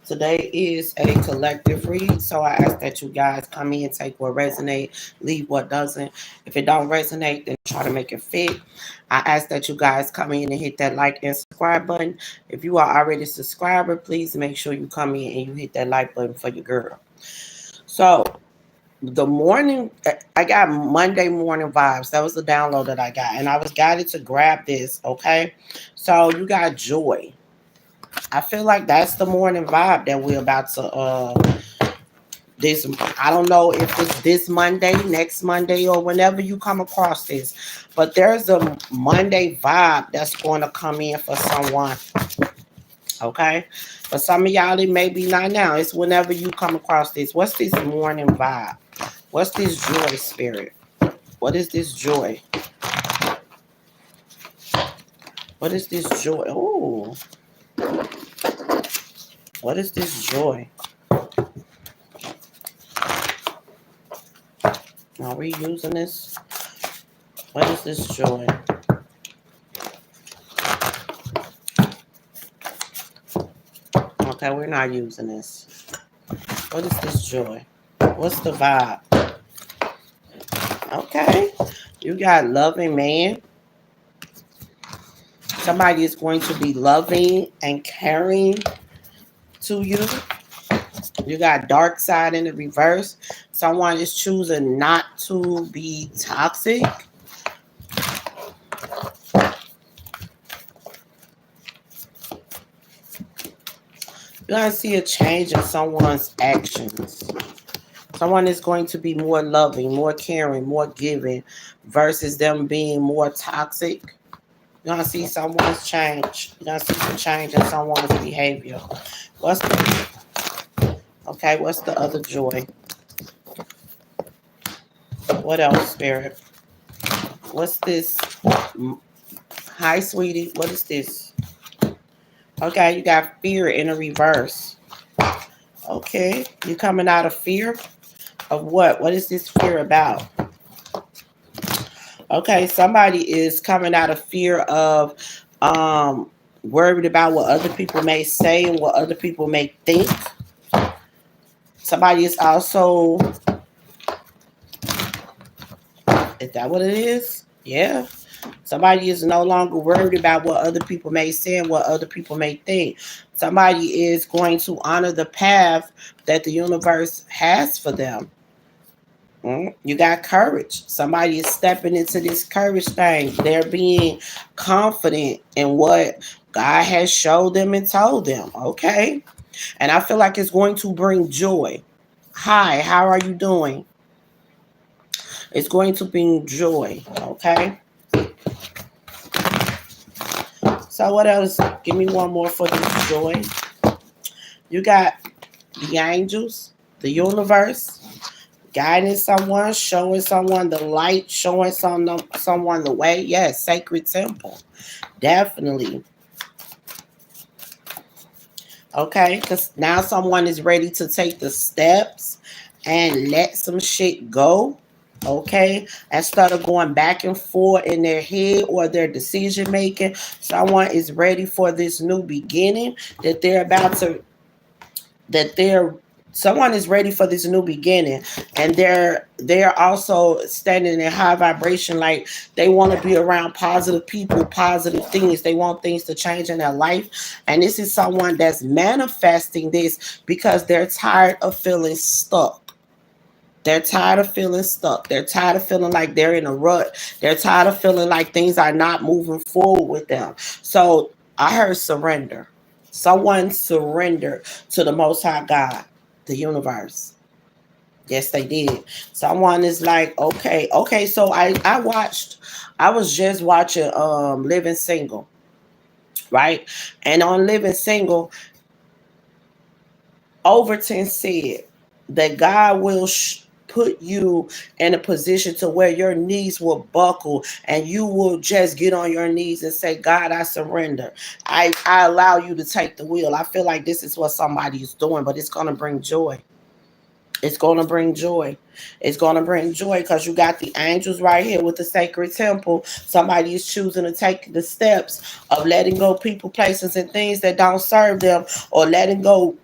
Today is a collective read, so I ask that you guys come in, take what resonate, leave what doesn't. If it don't resonate, then try to make it fit. I ask that you guys come in and hit that like and subscribe button. If you are already a subscriber, please make sure you come in and you hit that like button for your girl. So the morning, I got Monday morning vibes. That was the download that I got, and I was guided to grab this. Okay, so you got joy. I feel like that's the morning vibe that we're about to this. I don't know if it's this Monday, next Monday, or whenever you come across this, but there's a Monday vibe that's going to come in for someone. Okay, for some of y'all it may be not now. It's whenever you come across this. What's this morning vibe? What's this joy spirit? What is this joy? What is this joy? Oh, what is this joy? Are we using this? What is this joy? Okay, we're not using this. What is this joy? What's the vibe? Okay, you got loving man. Somebody is going to be loving and caring to you. You got dark side in the reverse. Someone is choosing not to be toxic. You're going to see a change in someone's actions. Someone is going to be more loving, more caring, more giving versus them being more toxic. You're going to see someone's change. You're going to see some change in someone's behavior. What's the other joy? What else, Spirit? What's this? Hi, sweetie. What is this? Okay, you got fear in a reverse. Okay, you coming out of fear of what? What is this fear about? Okay, somebody is coming out of fear of worried about what other people may say and what other people may think. Somebody is also, is that what it is? Yeah. Somebody is no longer worried about what other people may say and what other people may think. Somebody is going to honor the path that the universe has for them. You got courage. Somebody is stepping into this courage thing. They're being confident in what God has showed them and told them. Okay. And I feel like it's going to bring joy. Hi, how are you doing? It's going to bring joy. Okay. So what else? Give me one more for this joy. You got the angels, the universe, guiding someone, showing someone the light, showing someone the way. Yes, sacred temple. Definitely. Okay, because now someone is ready to take the steps and let some shit go. Okay, instead of going back and forth in their head or their decision making, someone is ready for this new beginning that they're about to, someone is ready for this new beginning, and they're also standing in high vibration, like they want to be around positive people, positive things. They want things to change in their life, and this is someone that's manifesting this because they're tired of feeling stuck. They're tired of feeling stuck. They're tired of feeling like they're in a rut. They're tired of feeling like things are not moving forward with them. So I heard surrender. Someone surrendered to the Most High God, the universe. Yes, they did. Someone is like, okay. So I was just watching Living Single, right? And on Living Single, Overton said that God will put you in a position to where your knees will buckle and you will just get on your knees and say, God, I surrender. I allow you to take the wheel. I feel like this is what somebody is doing, but it's going to bring joy. It's going to bring joy. It's going to bring joy because you got the angels right here with the sacred temple. Somebody is choosing to take the steps of letting go people, places, and things that don't serve them, or letting go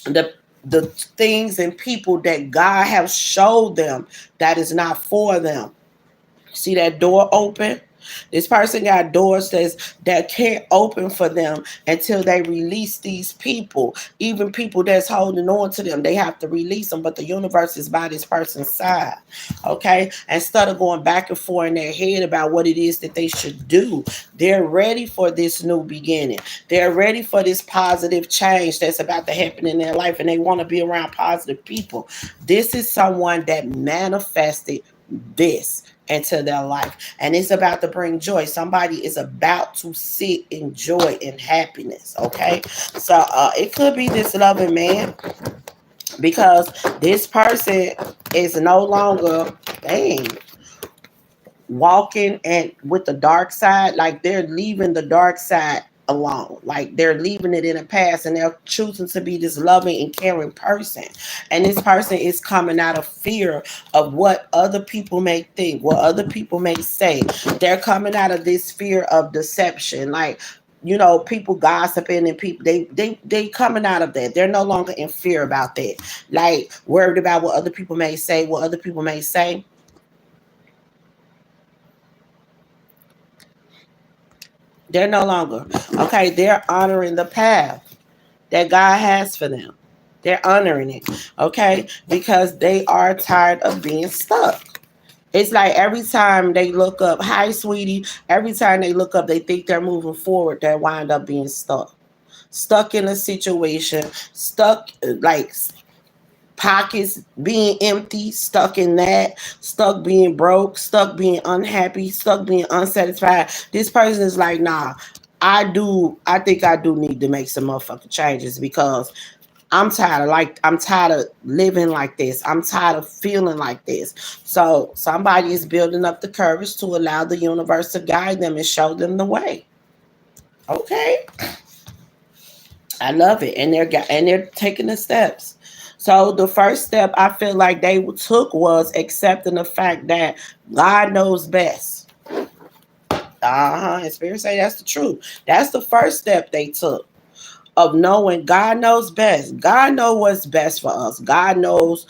the the things and people that God has showed them that is not for them. See that door open? This person got doors that can't open for them until they release these people. Even people that's holding on to them, they have to release them. But the universe is by this person's side. Okay? Instead of going back and forth in their head about what it is that they should do, they're ready for this new beginning. They're ready for this positive change that's about to happen in their life, and they want to be around positive people. This is someone that manifested this into their life, and it's about to bring joy. Somebody is about to sit in joy and happiness. Okay, so it could be this loving man, because this person is no longer, dang, walking and with the dark side. Like, they're leaving the dark side alone, like they're leaving it in the past, and they're choosing to be this loving and caring person. And this person is coming out of fear of what other people may think, what other people may say. They're coming out of this fear of deception, like, people gossiping, and people, they coming out of that. They're no longer in fear about that, like worried about what other people may say, what other people may say. They're no longer. Okay, they're honoring the path that God has for them. They're honoring it. Okay, because they are tired of being stuck. It's like every time they look up, hi, sweetie, every time they look up, they think they're moving forward, they wind up being stuck. Stuck in a situation, stuck, like pockets being empty, stuck in that, stuck being broke, stuck being unhappy, stuck being unsatisfied. This person is like, nah, I think I do need to make some motherfucking changes, because I'm tired of living like this. I'm tired of feeling like this. So somebody is building up the courage to allow the universe to guide them and show them the way. Okay. I love it. And they're taking the steps. So the first step I feel like they took was accepting the fact that God knows best. And Spirit say that's the truth. That's the first step they took, of knowing God knows best. God knows what's best for us. God knows.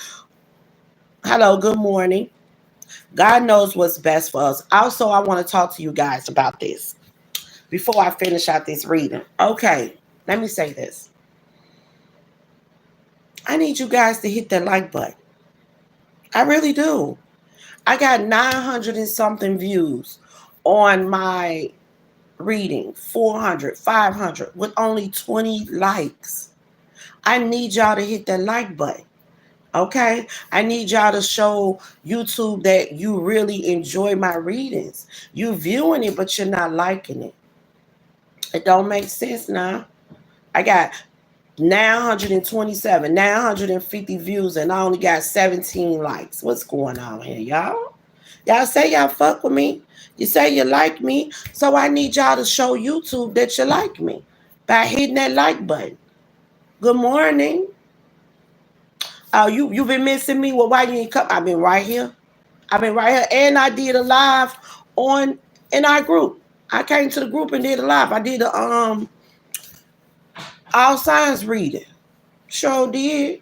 Hello, good morning. God knows what's best for us. Also, I want to talk to you guys about this before I finish out this reading. Okay, let me say this. I need you guys to hit that like button. I really do. I got 900 and something views on my reading, 400, 500, with only 20 likes. I need y'all to hit that like button. Okay? I need y'all to show YouTube that you really enjoy my readings. You viewing it, but you're not liking it. It don't make sense now. I got 927, 950 views, and I only got 17 likes. What's going on here, y'all? Y'all say y'all fuck with me. You say you like me. So I need y'all to show YouTube that you like me by hitting that like button. Good morning. Oh, you've been missing me. Well, why you ain't come? I've been right here. I've been right here. And I did a live in our group. I came to the group and did a live. I did a all signs reading. Sure did.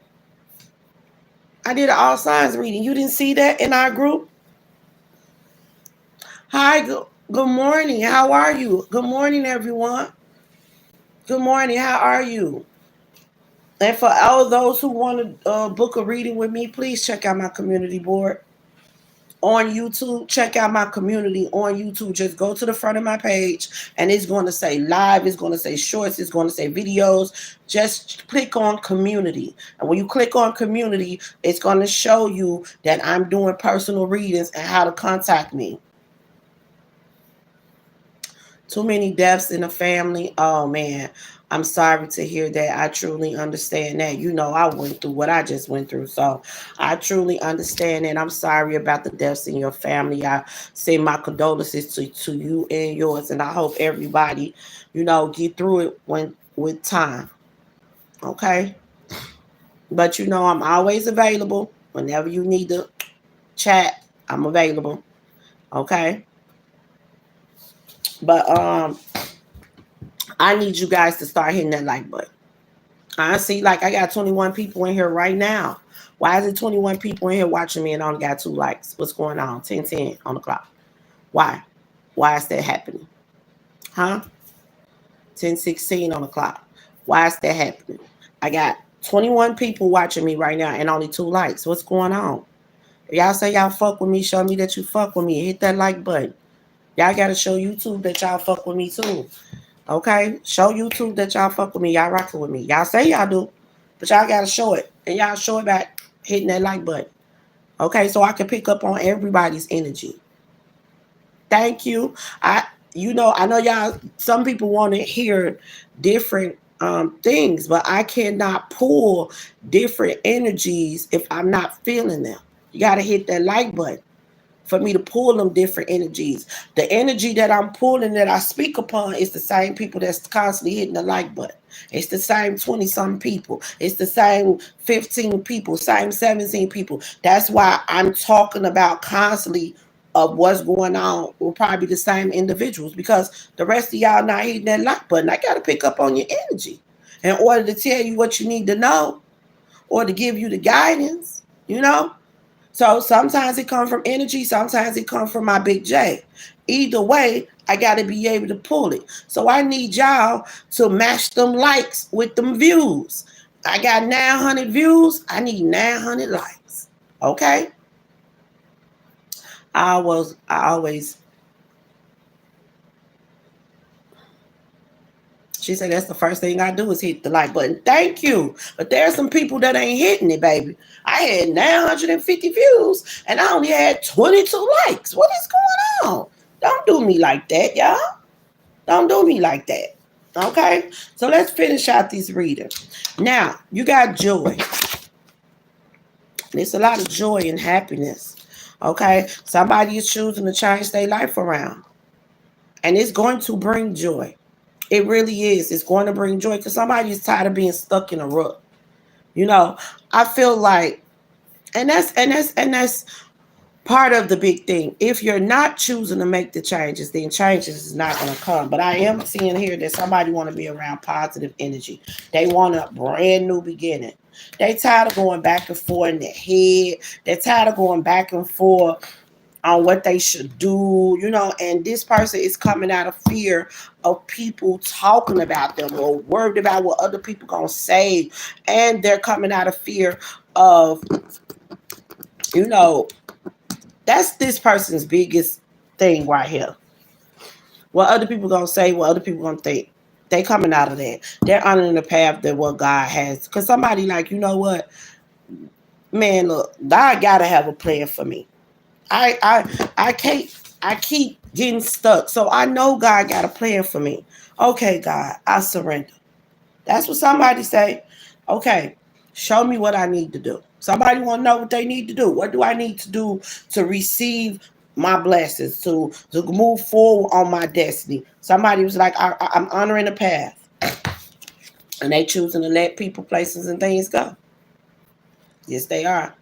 I did an all signs reading. You didn't see that in our group? Hi, good morning. How are you? Good morning, everyone. Good morning. How are you? And for all those who want to book a reading with me, please check out my community board on YouTube. Check out my community on YouTube. Just go to the front of my page, and it's going to say live, it's going to say shorts, it's going to say videos. Just click on community, and when you click on community, it's going to show you that I'm doing personal readings and how to contact me. Too many deaths in the family. Oh man, I'm sorry to hear that. I truly understand that. I went through what I just went through. So I truly understand that. I'm sorry about the deaths in your family. I say my condolences to you and yours. And I hope everybody, get through it with time. Okay? But I'm always available. Whenever you need to chat, I'm available. Okay? But I need you guys to start hitting that like button. I see, like, I got 21 people in here right now. Why is it 21 people in here watching me and only got 2 likes? What's going on? 10:10 on the clock. Why? Why is that happening? Huh? 10:16 on the clock. Why is that happening? I got 21 people watching me right now and only 2 likes. What's going on? If y'all say y'all fuck with me, show me that you fuck with me. Hit that like button. Y'all gotta show YouTube that y'all fuck with me too. Okay? Show YouTube that y'all fuck with me. Y'all rocking with me. Y'all say y'all do, but y'all gotta show it. And y'all show it back hitting that like button. Okay, so I can pick up on everybody's energy. Thank you. I know y'all, some people want to hear different things, but I cannot pull different energies if I'm not feeling them. You got to hit that like button for me to pull them different energies. The energy that I'm pulling, that I speak upon, is the same people that's constantly hitting the like button. It's the same 20 some people. It's the same 15 people, same 17 people. That's why I'm talking about constantly of what's going on with probably the same individuals, because the rest of y'all not hitting that like button. I got to pick up on your energy in order to tell you what you need to know or to give you the guidance, you know? So sometimes it comes from energy, sometimes it comes from my big J. Either way, I got to be able to pull it. So I need y'all to match them likes with them views. I got 900 views. I need 900 likes. Okay? I always. She said that's the first thing I do is hit the like button. Thank you. But there's some people that ain't hitting it, baby. I had 950 views and I only had 22 likes. What is going on? Don't do me like that, y'all. Don't do me like that. Okay? So let's finish out this reading. Now, you got joy. There's a lot of joy and happiness. Okay? Somebody is choosing to change their life around. And it's going to bring joy. It really is. It's going to bring joy because somebody is tired of being stuck in a rut. You know, I feel like, and that's part of the big thing. If you're not choosing to make the changes, then changes is not going to come. But I am seeing here that somebody want to be around positive energy. They want a brand new beginning. They tired of going back and forth in their head. They're tired of going back and forth on what they should do, and this person is coming out of fear of people talking about them or worried about what other people gonna say, and they're coming out of fear of, that's this person's biggest thing right here. What other people gonna say, what other people gonna think. They coming out of that. They're honoring the path that what God has. Because somebody like, you know what? Man, look, God gotta have a plan for me. I can't. I keep getting stuck. So I know God got a plan for me. Okay, God, I surrender. That's what somebody say. Okay, show me what I need to do. Somebody want to know what they need to do. What do I need to do to receive my blessings, to move forward on my destiny? Somebody was like, I'm honoring the path. And they choosing to let people, places, and things go. Yes, they are.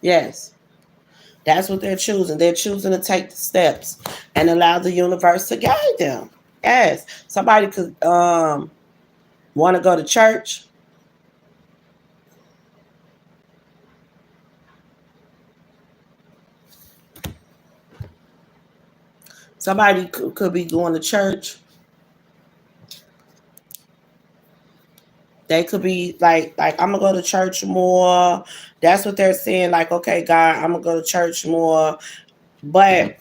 Yes. That's what they're choosing. They're choosing to take the steps and allow the universe to guide them. Yes. Somebody could want to go to church. Somebody could be going to church. They could be like I'm gonna go to church more. That's what they're saying. Like, okay, God, I'm gonna go to church more. But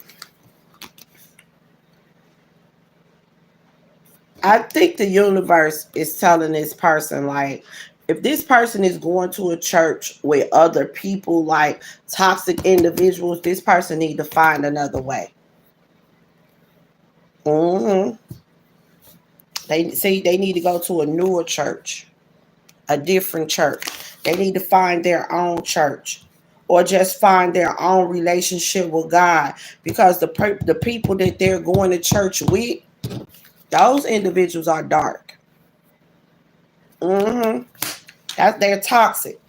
I think the universe is telling this person, like, if this person is going to a church with other people, like toxic individuals, this person need to find another way. Mm-hmm. They need to go to a newer church, a different church. They need to find their own church, or just find their own relationship with God, because the people that they're going to church with, those individuals are dark. Mm-hmm. They're toxic.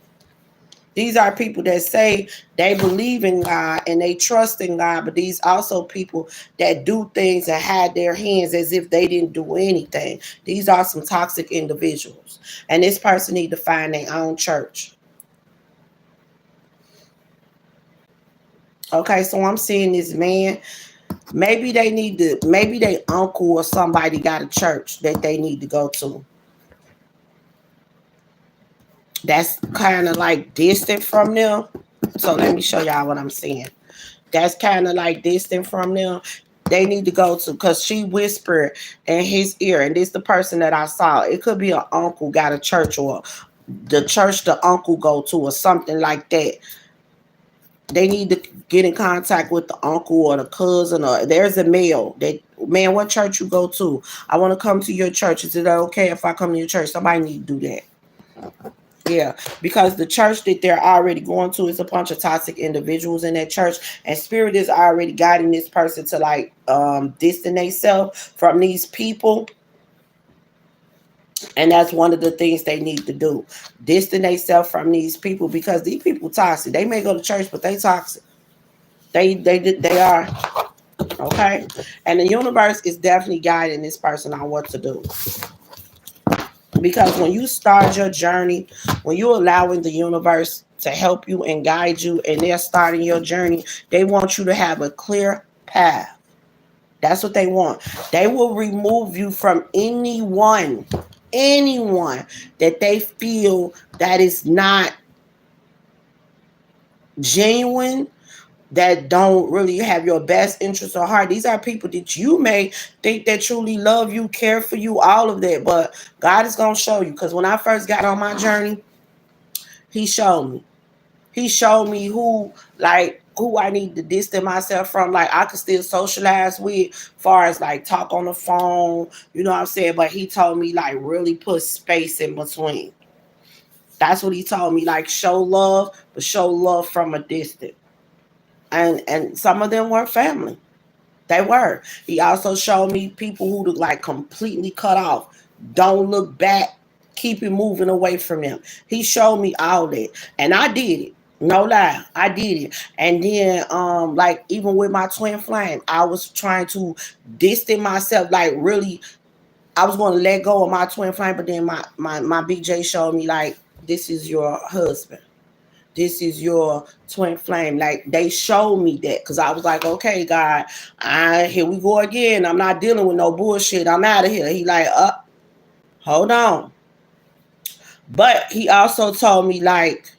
These are people that say they believe in God and they trust in God, but these also people that do things and hide their hands as if they didn't do anything. These are some toxic individuals. And this person need to find their own church. Okay, so I'm seeing this man. Maybe they need to, maybe their uncle or somebody got a church that they need to go to. That's kind of like distant from them. So let me show y'all what I'm saying. That's kind of like distant from them. They need to go to, because she whispered in his ear, and this the person that I saw. It could be an uncle got a church, or the church the uncle go to, or something like that. They need to get in contact with the uncle or the cousin, or there's a male that, man, what church you go to? I want to come to your church. Is it okay if I come to your church? Somebody need to do that. Yeah, because the church that they're already going to is a bunch of toxic individuals in that church, and spirit is already guiding this person to like distance themselves from these people. And that's one of the things they need to do. Distance themselves from these people, because these people toxic. They may go to church, but they toxic. They are. Okay. And the universe is definitely guiding this person on what to do. Because when you start your journey, when you're allowing the universe to help you and guide you, and they're starting your journey, they want you to have a clear path. That's what they want. They will remove you from anyone that they feel that is not genuine, that don't really have your best interest at heart. These are people that you may think that truly love you, care for you, all of that, but God is going to show you. Because when I first got on my journey, he showed me. He showed me who I need to distance myself from. Like, I could still socialize with, far as like talk on the phone, you know what I'm saying? But he told me like really put space in between. That's what he told me. Like, show love, but show love from a distance. And some of them were family. They were. He also showed me people who look like completely cut off. Don't look back. Keep it moving away from them. He showed me all that. And I did it. No lie. I did it. And then like even with my twin flame, I was trying to distance myself, like really I was going to let go of my twin flame, but then my BJ showed me like, this is your husband. This is your twin flame. Like, they showed me that, because I was like, okay, God, here we go again. I'm not dealing with no bullshit. I'm out of here. He like, hold on. But he also told me like,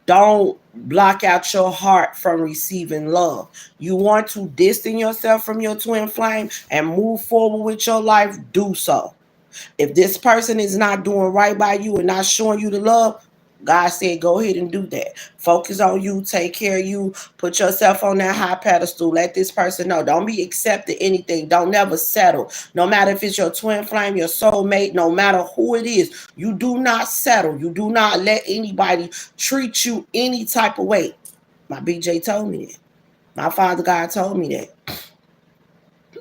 don't block out your heart from receiving love. You want to distance yourself from your twin flame and move forward with your life, do so. If this person is not doing right by you and not showing you the love, God said, go ahead and do that. Focus on you. Take care of you. Put yourself on that high pedestal. Let this person know. Don't be accepting anything. Don't never settle. No matter if it's your twin flame, your soulmate, no matter who it is, you do not settle. You do not let anybody treat you any type of way. My BJ told me that. My Father God told me that.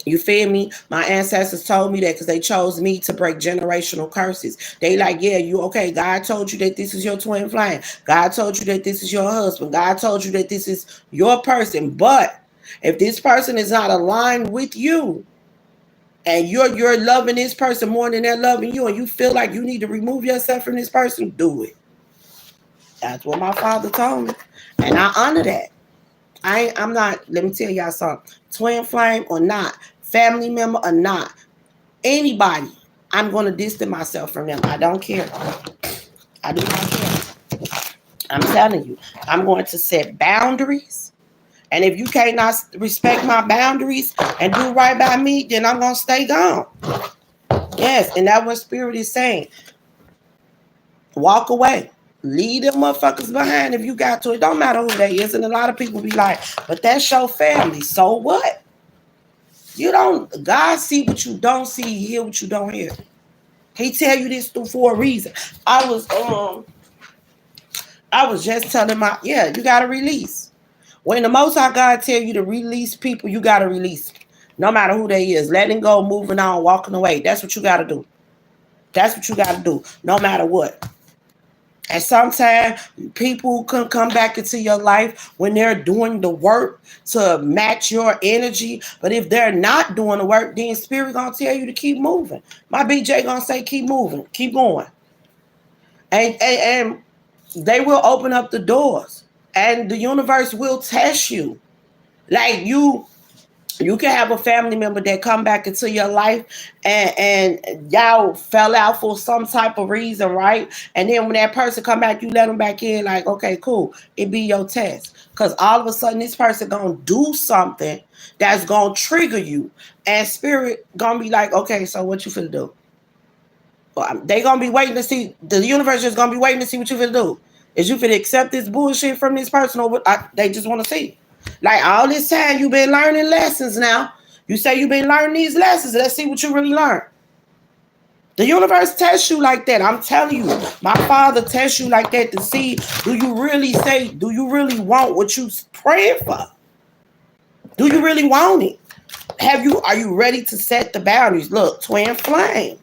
You feel me? My ancestors told me that because they chose me to break generational curses. They like, yeah, you okay. God told you that this is your twin flame. God told you that this is your husband. God told you that this is your person. But if this person is not aligned with you, and you're loving this person more than they're loving you, and you feel like you need to remove yourself from this person, do it. That's what my father told me. And I honor that. I'm not, let me tell y'all something. Twin flame or not, family member or not, anybody, I'm going to distance myself from them. I don't care. I do not care. I'm telling you, I'm going to set boundaries. And if you cannot respect my boundaries and do right by me, then I'm going to stay gone. Yes, and that's what Spirit is saying. Walk away. Leave them motherfuckers behind if you got to. It don't matter who they is. And a lot of people be like, but that's your family. So what? You don't, God see what you don't see, hear what you don't hear. He tell you this for a reason. I was just telling you gotta release. When the Most High God tell you to release people, you gotta release. No matter who they is. Letting go, moving on, walking away. That's what you gotta do. That's what you gotta do. No matter what. And sometimes people can come back into your life when they're doing the work to match your energy. But if they're not doing the work, then spirit gonna tell you to keep moving. My BJ gonna say keep moving, keep going. And they will open up the doors. And the universe will test you. Like you can have a family member that come back into your life and y'all fell out for some type of reason, right? And then when that person come back, you let them back in, like, okay, cool. It be your test. Because all of a sudden this person gonna do something that's gonna trigger you. And spirit gonna be like, okay, so what you finna do? Well, they gonna be waiting to see, the universe is gonna be waiting to see what you finna do. Is you finna accept this bullshit from this person, or what? They just want to see. Like all this time you've been learning lessons now. You say you've been learning these lessons. Let's see what you really learned. The universe tests you like that. I'm telling you, my father tests you like that to see, do you really want what you praying for? Do you really want it? Are you ready to set the boundaries? Look, twin flame.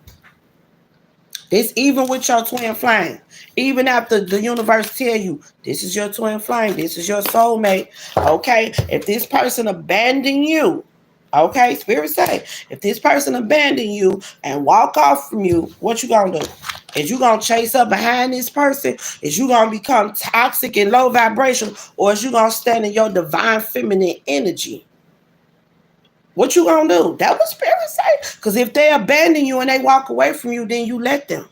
This even with your twin flame. Even after the universe tell you, this is your twin flame, this is your soulmate. Okay, if this person abandon you, okay, spirit say, if this person abandon you and walk off from you, what you gonna do? Is you gonna chase up behind this person? Is you gonna become toxic and low vibration? Or is you gonna stand in your divine feminine energy? What you gonna do? That was spirit say. Because if they abandon you and they walk away from you, then you let them.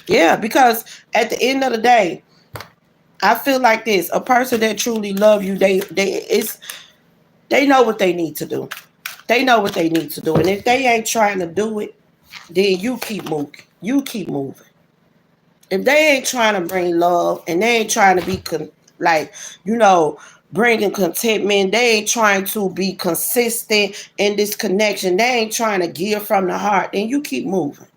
Yeah, because at the end of the day, I feel like this: a person that truly love you, they know what they need to do. They know what they need to do, and if they ain't trying to do it, then you keep moving. You keep moving. If they ain't trying to bring love and they ain't trying to be bringing contentment, they ain't trying to be consistent in this connection, they ain't trying to give from the heart, then you keep moving.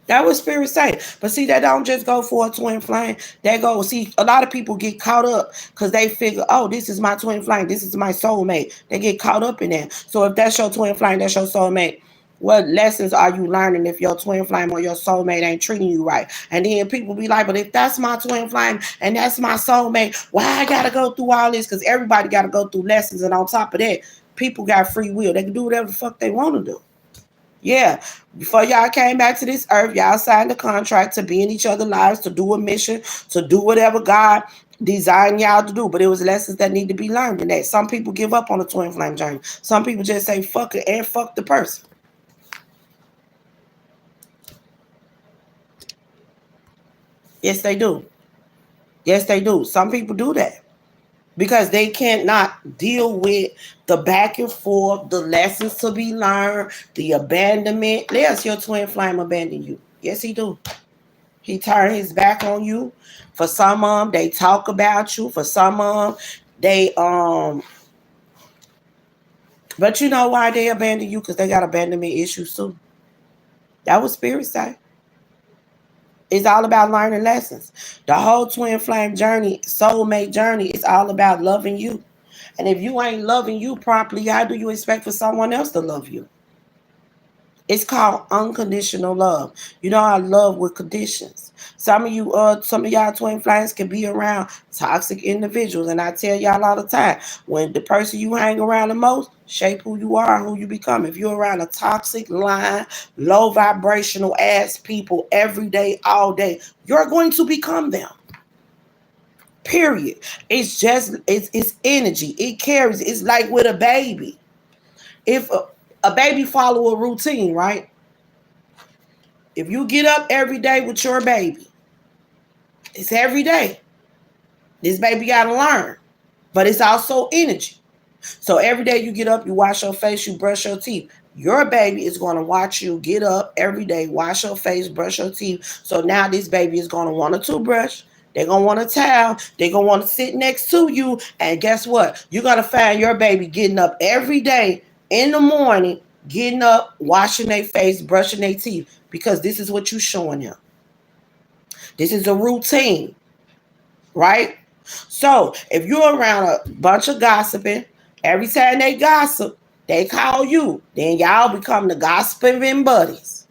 That was spirit say. But see, that don't just go for a twin flame. That go, see, a lot of people get caught up because they figure, oh, this is my twin flame. This is my soulmate. They get caught up in that. So if that's your twin flame, that's your soulmate. What lessons are you learning if your twin flame or your soulmate ain't treating you right? And then people be like, but if that's my twin flame and that's my soulmate, why I gotta go through all this? Because everybody gotta go through lessons. And on top of that, people got free will. They can do whatever the fuck they want to do. Yeah, before y'all came back to this earth, y'all signed a contract to be in each other's lives, to do a mission, to do whatever God designed y'all to do. But it was lessons that need to be learned in that. Some people give up on the twin flame journey. Some people just say fuck it and fuck the person. Yes, they do. Yes, they do. Some people do that. Because they cannot deal with the back and forth, the lessons to be learned, the abandonment. Yes, your twin flame abandon you. Yes, he do. He turned his back on you. For some of them, they talk about you. For some of them, they But you know why they abandon you? Because they got abandonment issues too. That was spirit side. It's all about learning lessons. The whole twin flame journey, soulmate journey, is all about loving you. And if you ain't loving you properly, how do you expect for someone else to love you? It's called unconditional love. You know, I love with conditions. Some of y'all twin flames can be around toxic individuals. And I tell y'all all the time, when the person you hang around the most shape who you are and who you become. If you're around a toxic, lying, low vibrational ass people every day, all day, you're going to become them. Period. It's energy. It carries. It's like with a baby. If a baby follow a routine, right? If you get up every day with your baby, it's every day. This baby got to learn, but it's also energy. So every day you get up, you wash your face, you brush your teeth. Your baby is going to watch you get up every day, wash your face, brush your teeth. So now this baby is going to want a toothbrush. They're going to want a towel. They're going to want to sit next to you. And guess what? You're going to find your baby getting up every day in the morning, getting up, washing their face, brushing their teeth, because this is what you're showing them. This is a routine, right? So if you're around a bunch of gossiping, every time they gossip, they call you. Then y'all become the gossiping buddies.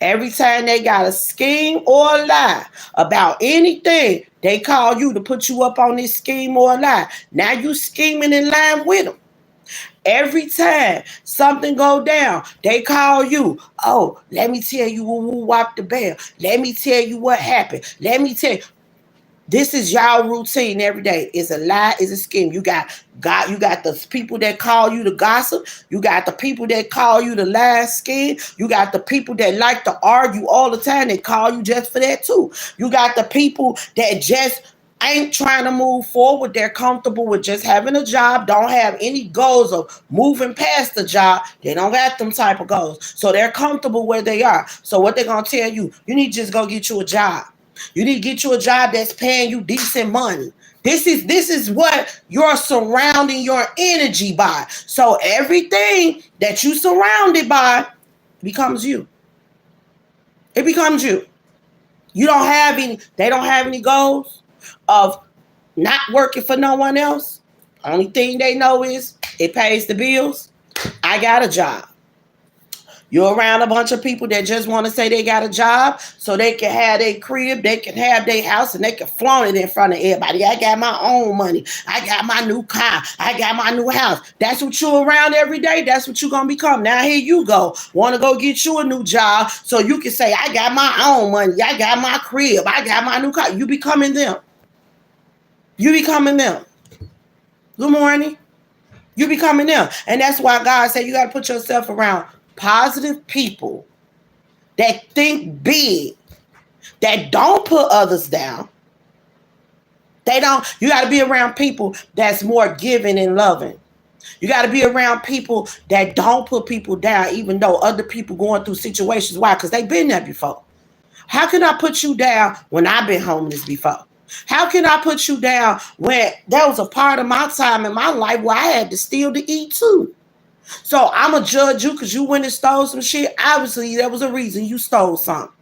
Every time they got a scheme or a lie about anything, they call you to put you up on this scheme or a lie. Now you scheming in line with them. Every time something go down, they call you. Oh, let me tell you who whopped the bell. Let me tell you what happened. Let me tell you. This is y'all routine every day. It's a lie, it's a scheme. You got you got the people that call you to gossip. You got the people that call you to lie scheme. You got the people that like to argue all the time. They call you just for that too. You got the people that just ain't trying to move forward. They're comfortable with just having a job, don't have any goals of moving past the job. They don't got them type of goals. So they're comfortable where they are. So what they're going to tell you, you need to just go get you a job. You need to get you a job that's paying you decent money. This is what you're surrounding your energy by. So everything that you surrounded by becomes you. It becomes you. You don't have any, they don't have any goals of not working for no one else. Only thing they know is it pays the bills. I got a job. You're around a bunch of people that just want to say they got a job so they can have their crib, they can have their house, and they can flaunt it in front of everybody. I got my own money. I got my new car. I got my new house. That's what you're around every day. That's what you're going to become. Now here you go. Want to go get you a new job so you can say, I got my own money. I got my crib. I got my new car. You becoming them. You becoming them. Good morning. You becoming them. And that's why God said you got to put yourself around positive people that think big, that don't put others down. They don't. You got to be around people that's more giving and loving. You got to be around people that don't put people down, even though other people going through situations. Why? Because they've been there before. How can I put you down when I've been homeless before? How can I put you down when there was a part of my time in my life where I had to steal to eat too? So I'm going to judge you because you went and stole some shit. Obviously, there was a reason you stole something.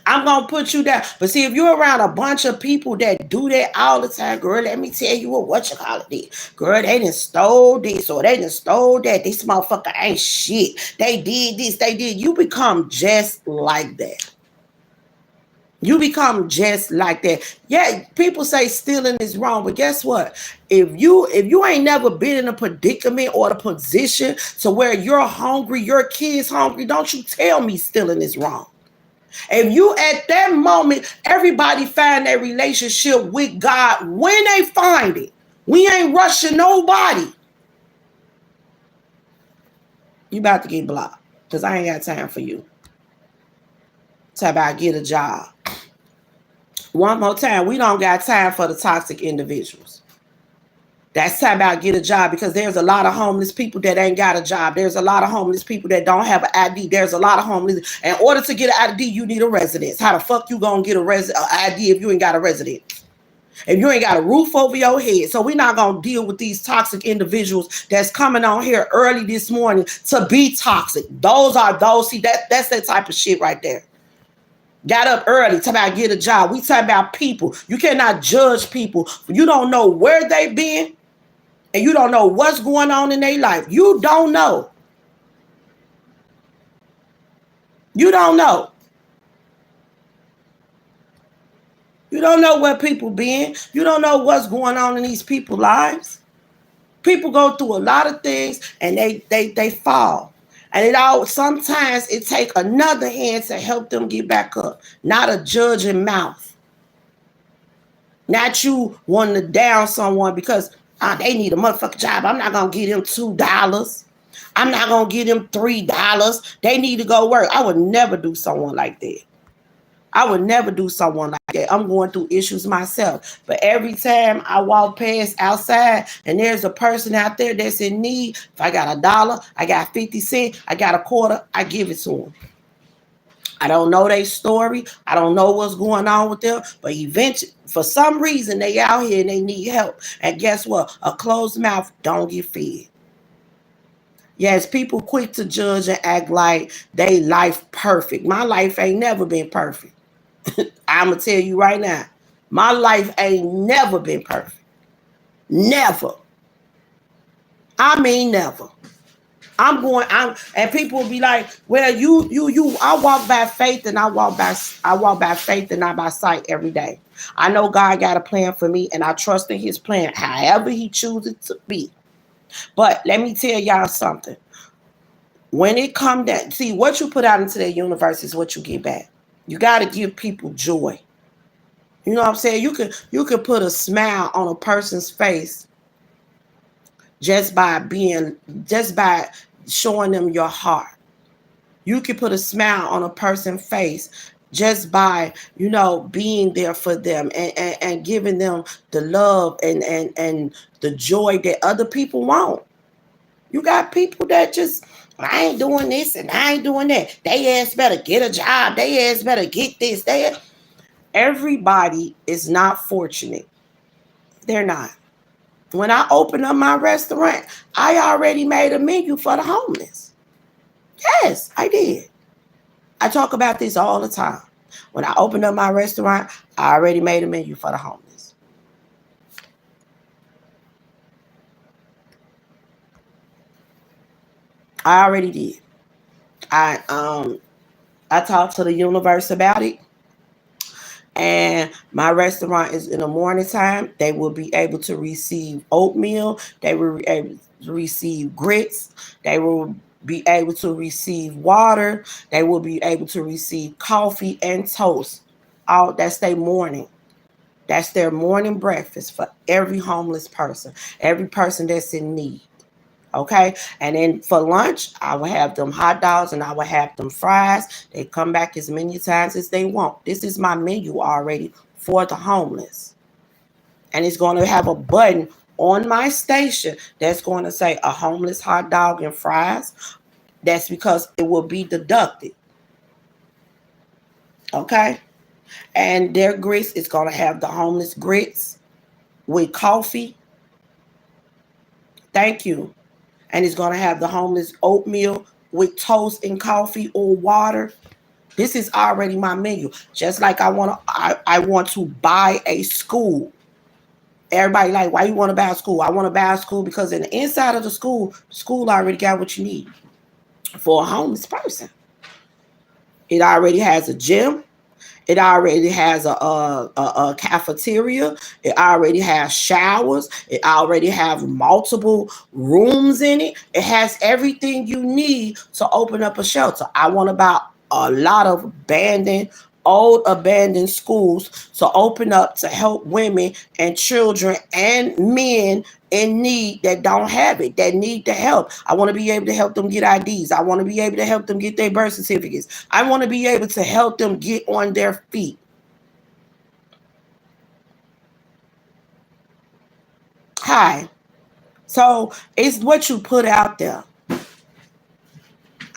I'm going to put you down. But see, if you're around a bunch of people that do that all the time, girl, let me tell you what you call it is. Girl, they done stole this or they done stole that. This motherfucker ain't shit. They did this, they did. You become just like that. You become just like that. Yeah, people say stealing is wrong, but guess what? If you ain't never been in a predicament or a position to where you're hungry, your kid's hungry, don't you tell me stealing is wrong. If you at that moment, everybody find their relationship with God when they find it. We ain't rushing nobody. You about to get blocked because I ain't got time for you. It's about get a job. One more time, we don't got time for the toxic individuals. That's time about get a job because there's a lot of homeless people that ain't got a job. There's a lot of homeless people that don't have an ID. There's a lot of homeless. In order to get an ID, you need a residence. How the fuck you gonna get an ID if you ain't got a residence? If you ain't got a roof over your head. So we're not gonna deal with these toxic individuals that's coming on here early this morning to be toxic. See, that's that type of shit right there. Got up early, talk about get a job. We talk about people. You cannot judge people. You don't know where they've been, and you don't know what's going on in their life. You don't know. You don't know. You don't know where people been. You don't know what's going on in these people's lives. People go through a lot of things, and they fall. And sometimes it takes another hand to help them get back up. Not a judging mouth. Not you wanting to down someone because they need a motherfucking job. I'm not going to give them $2. I'm not going to give them $3. They need to go work. I would never do someone like that. I would never do someone like that. I'm going through issues myself. But every time I walk past outside and there's a person out there that's in need, if I got $1, I got 50 cents, I got a quarter, I give it to them. I don't know their story. I don't know what's going on with them. But eventually, for some reason, they out here and they need help. And guess what? A closed mouth don't get fed. Yes, people quick to judge and act like they life perfect. My life ain't never been perfect. I'm going to tell you right now, my life ain't never been perfect. Never. I mean never. And people will be like, well, I walk by faith and I walk by faith and not by sight every day. I know God got a plan for me and I trust in his plan, however he chooses to be. But let me tell y'all something. When it come down, see, what you put out into the universe is what you get back. You got to give people joy. You know what I'm saying? You could put a smile on a person's face just by showing them your heart. You can put a smile on a person's face just by, being there for them and giving them the love and the joy that other people want. You got people that just, I ain't doing this and I ain't doing that. They ass better get a job. They ass better get this. Everybody is not fortunate. They're not. When I opened up my restaurant, I already made a menu for the homeless. Yes, I did. I talk about this all the time. When I opened up my restaurant, I already made a menu for the homeless. I already did. I talked to the universe about it. And my restaurant is in the morning time. They will be able to receive oatmeal. They will be able to receive grits. They will be able to receive water. They will be able to receive coffee and toast. All that's their morning. That's their morning breakfast for every homeless person, every person that's in need. Okay. And then for lunch, I will have them hot dogs and I will have them fries. They come back as many times as they want. This is my menu already for the homeless. And it's going to have a button on my station that's going to say a homeless hot dog and fries. That's because it will be deducted. Okay. And their grits is going to have the homeless grits with coffee. Thank you. And it's going to have the homeless oatmeal with toast and coffee or water. This is already my menu. Just like I want to buy a school. Everybody like, why you want to buy a school? I want to buy a school because in the inside of the school already got what you need for a homeless person. It already has a gym. It already has a cafeteria. It already has showers. It already has multiple rooms in it. It has everything you need to open up a shelter. I want to buy a lot of old abandoned schools to open up to help women and children and men in need that don't have it, that need the help. I want to be able to help them get IDs. I want to be able to help them get their birth certificates. I want to be able to help them get on their feet. Hi. So it's what you put out there.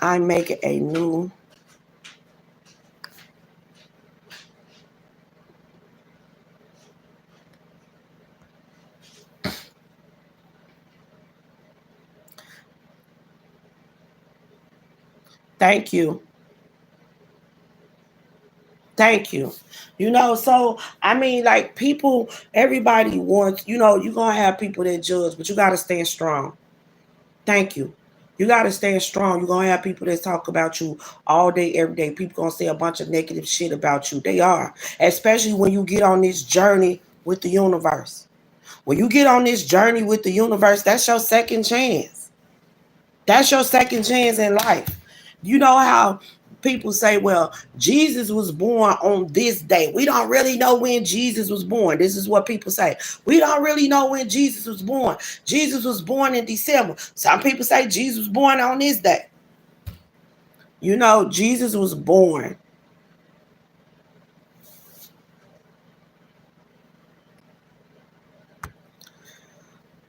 I'm making a new thank you. Thank you. So I mean, like people, everybody wants, you're gonna have people that judge, but you gotta stand strong. Thank you. You gotta stand strong. You're gonna have people that talk about you all day, every day. People gonna say a bunch of negative shit about you. They are. Especially when you get on this journey with the universe. When you get on this journey with the universe, that's your second chance. That's your second chance in life. You know how people say, well, Jesus was born on this day. We don't really know when Jesus was born. This is what people say. We don't really know when Jesus was born. Jesus was born in December. Some people say Jesus was born on this day. Jesus was born.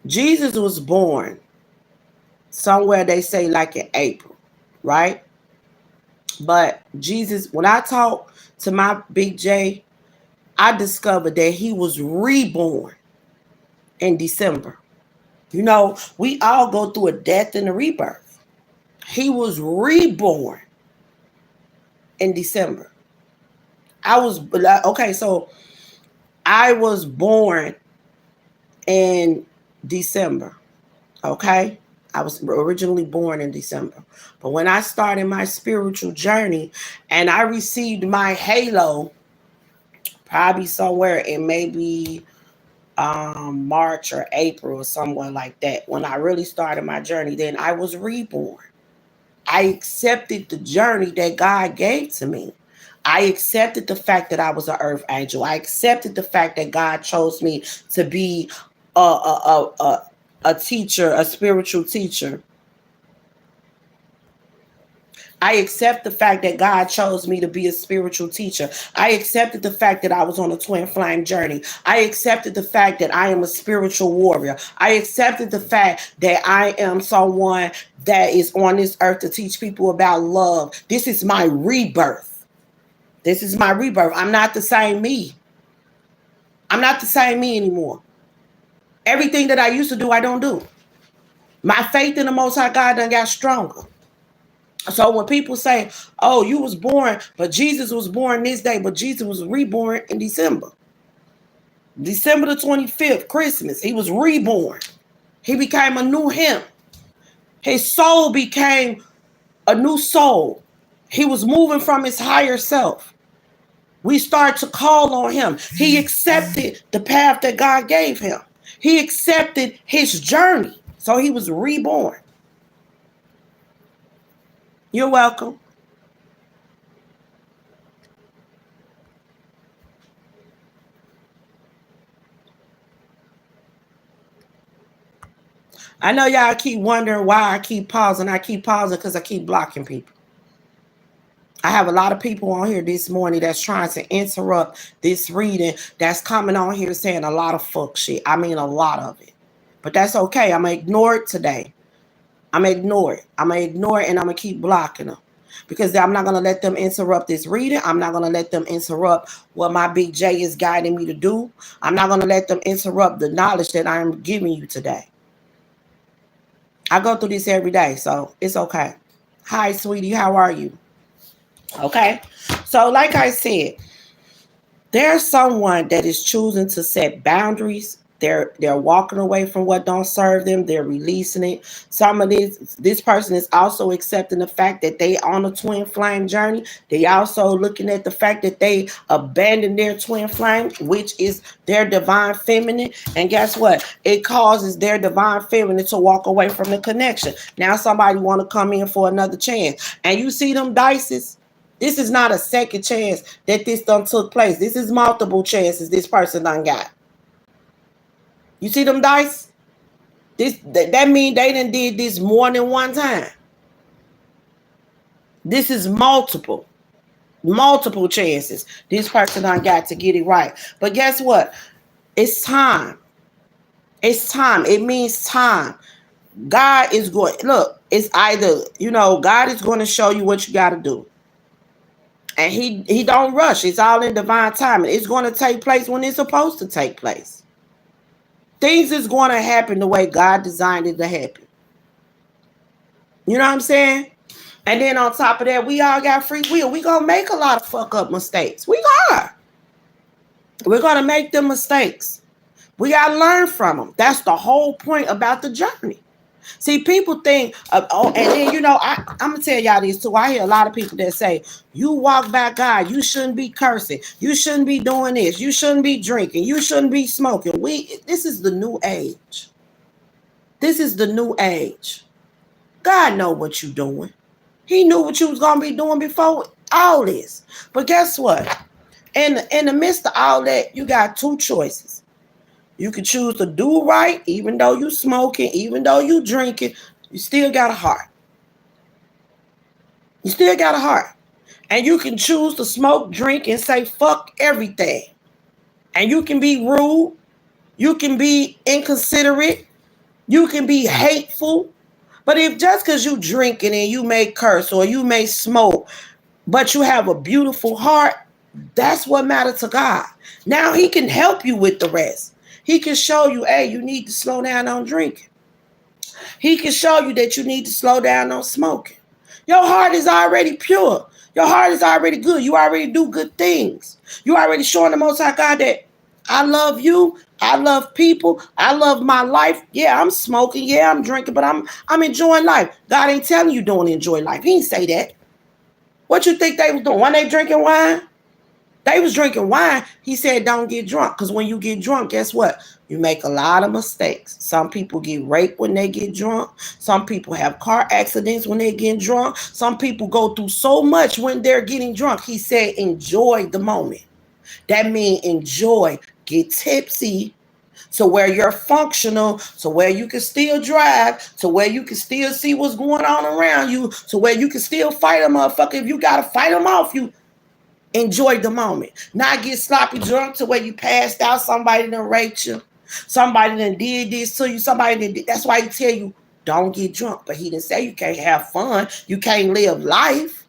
Jesus was born somewhere they say like in April, right? But Jesus, when I talk to my big J, I discovered that he was reborn in December. We all go through a death and a rebirth. He was reborn in December. So I was born in December. Okay. I was originally born in December. But when I started my spiritual journey and I received my halo, probably somewhere in maybe March or April or somewhere like that, when I really started my journey, then I was reborn. I accepted the journey that God gave to me. I accepted the fact that I was an earth angel. I accepted the fact that God chose me to be a teacher, a spiritual teacher. I accept the fact that God chose me to be a spiritual teacher. I accepted the fact that I was on a twin flame journey. I accepted the fact that I am a spiritual warrior. I accepted the fact that I am someone that is on this earth to teach people about love. This is my rebirth. This is my rebirth. I'm not the same me. I'm not the same me anymore. Everything that I used to do, I don't do. My faith in the Most High God done got stronger. So when people say, oh, you was born, but Jesus was born this day, but Jesus was reborn in December. December the 25th, Christmas, he was reborn. He became a new him. His soul became a new soul. He was moving from his higher self. We start to call on him. He accepted the path that God gave him. He accepted his journey. So he was reborn. You're welcome. I know y'all keep wondering why I keep pausing. I keep pausing because I keep blocking people. I have a lot of people on here this morning that's trying to interrupt this reading, that's coming on here saying a lot of fuck shit. I mean, a lot of it. But that's okay. I'm going to ignore it today. I'm going to ignore it. I'm going to ignore it and I'm going to keep blocking them. Because I'm not going to let them interrupt this reading. I'm not going to let them interrupt what my big J is guiding me to do. I'm not going to let them interrupt the knowledge that I'm giving you today. I go through this every day, so it's okay. Hi, sweetie. How are you? Okay. So like I said, there's someone that is choosing to set boundaries. They're walking away from what don't serve them. They're releasing it. Some of this person is also accepting the fact that they on a twin flame journey. They also looking at the fact that they abandoned their twin flame, which is their divine feminine. And guess what? It causes their divine feminine to walk away from the connection. Now somebody want to come in for another chance. And you see them dices? This is not a second chance that this done took place. This is multiple chances this person done got. You see them dice? That means they done did this more than one time. This is multiple chances this person done got to get it right. But guess what? It's time. It's time. It means time. God is going, look, it's either, God is going to show you what you got to do. And he don't rush. It's all in divine timing. It's going to take place when it's supposed to take place. Things is going to happen the way God designed it to happen. You know what I'm saying? And then on top of that, we all got free will. We going to make a lot of fuck up mistakes. We are. We're going to make them mistakes. We got to learn from them. That's the whole point about the journey. See, people think, and then, I'm going to tell y'all this too. I hear a lot of people that say, you walk by God, you shouldn't be cursing. You shouldn't be doing this. You shouldn't be drinking. You shouldn't be smoking. This is the new age. This is the new age. God know what you're doing. He knew what you was going to be doing before all this. But guess what? In the midst of all that, you got two choices. You can choose to do right, even though you smoking, even though you drinking, you still got a heart. You still got a heart. And you can choose to smoke, drink, and say fuck everything. And you can be rude. You can be inconsiderate. You can be hateful. But if just because you drinking and you may curse or you may smoke, but you have a beautiful heart, that's what matters to God. Now he can help you with the rest. He can show you, hey, you need to slow down on drinking. He can show you that you need to slow down on smoking. Your heart is already pure. Your heart is already good. You already do good things. You already showing the Most High God that I love you. I love people. I love my life. Yeah, I'm smoking. Yeah, I'm drinking, but I'm enjoying life. God ain't telling you don't enjoy life. He didn't say that. What you think they was doing? When they drinking wine? They was drinking wine. He said don't get drunk. Because when you get drunk, guess what? You make a lot of mistakes. Some people get raped when they get drunk. Some people have car accidents when they get drunk. Some people go through so much when they're getting drunk. He said enjoy the moment. That means enjoy. Get tipsy to where you're functional, to where you can still drive, to where you can still see what's going on around you, to where you can still fight a motherfucker. If you gotta fight them off, you enjoy the moment. Not get sloppy drunk to where you passed out, somebody done raped you, somebody done did this to you, somebody done did. That's why he tell you don't get drunk. But he didn't say you can't have fun, you can't live life.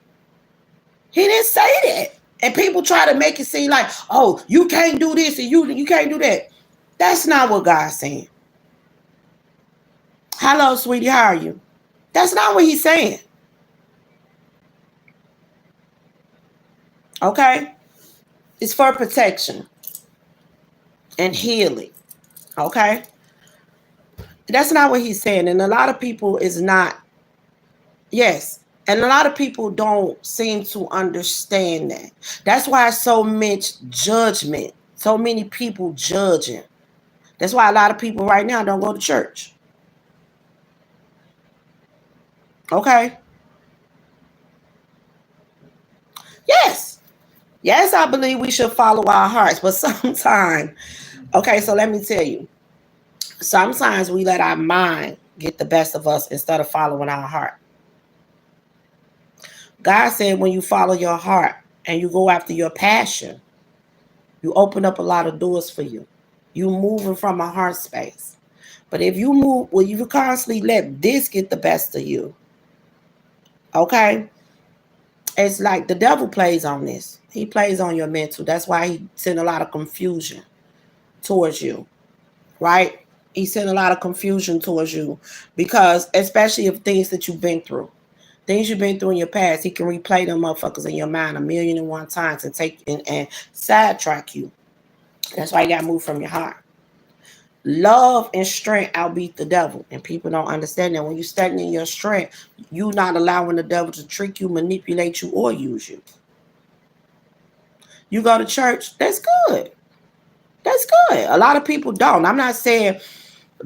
He didn't say that. And people try to make it seem like, oh, you can't do this and you can't do that. That's not what God's saying. Hello, sweetie, how are you? That's not what he's saying. Okay? It's for protection and healing. Okay? That's not what he's saying. And a lot of people is not, yes. And a lot of people don't seem to understand that. That's why so much judgment. So many people judging. That's why a lot of people right now don't go to church. Okay? Yes. Yes, I believe we should follow our hearts. But sometimes, okay, so let me tell you. Sometimes we let our mind get the best of us instead of following our heart. God said when you follow your heart and you go after your passion, you open up a lot of doors for you. You moving from a heart space. But if you move, well, you constantly let this get the best of you. Okay? It's like the devil plays on this. He plays on your mental. That's why he sent a lot of confusion towards you. Right? He sent a lot of confusion towards you because especially of things that you've been through. Things you've been through in your past, he can replay them motherfuckers in your mind 1,000,001 times and take and sidetrack you. That's why you gotta move from your heart. Love and strength outbeat the devil. And people don't understand that. When you stagnate in your strength, you're not allowing the devil to trick you, manipulate you, or use you. You go to church, that's good. That's good. A lot of people don't. I'm not saying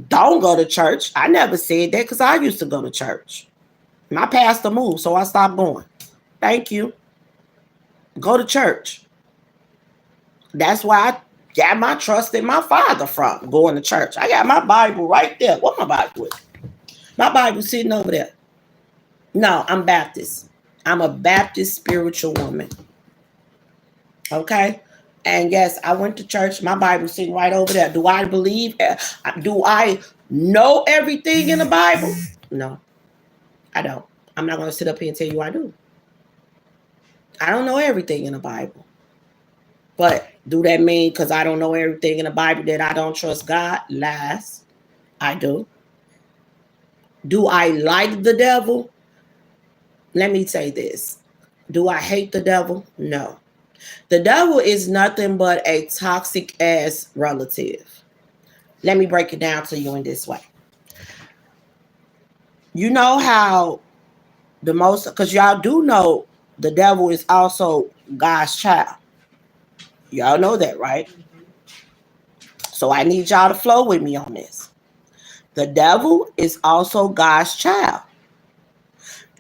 don't go to church. I never said that because I used to go to church. My pastor moved, so I stopped going. Thank you. Go to church. That's why I got my trust in my father from going to church. I got my Bible right there. What my Bible is? My Bible sitting over there. No, I'm Baptist. I'm a Baptist spiritual woman. Okay? And yes, I went to church. My Bible sitting right over there. Do I believe? Do I know everything in the Bible? No, I don't. I'm not going to sit up here and tell you I do. I don't know everything in the Bible. But do that mean because I don't know everything in the Bible that I don't trust God? Lies. I do. Do I like the devil? Let me say this. Do I hate the devil? No. The devil is nothing but a toxic ass relative. Let me break it down to you in this way. You know how the most, because y'all do know the devil is also God's child. Y'all know that, right? So I need y'all to flow with me on this. The devil is also God's child.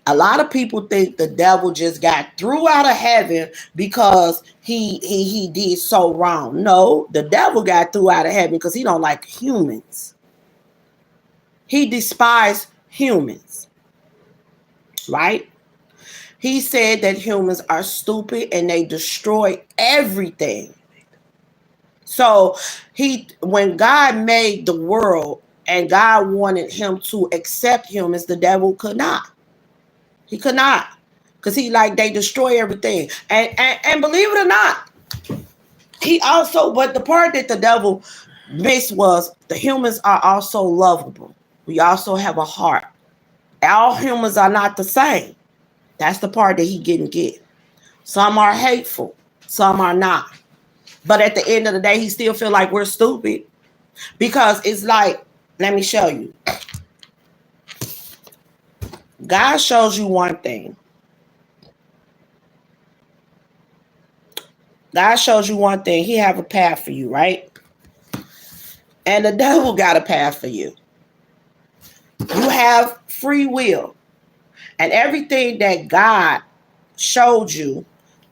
A lot of people think the devil just got threw out of heaven because he did so wrong. No, the devil got threw out of heaven because he don't like humans. He despised humans. Right? He said that humans are stupid and they destroy everything. So when God made the world and God wanted him to accept humans, the devil could not. He could not. Because they destroy everything. And believe it or not, he also, but the part that the devil missed was the humans are also lovable. We also have a heart. All humans are not the same. That's the part that he didn't get. Some are hateful. Some are not. But at the end of the day, he still feel like we're stupid. Because it's like, let me show you. God shows you one thing. God shows you one thing. He have a path for you, right? And the devil got a path for you. You have free will. And everything that God showed you,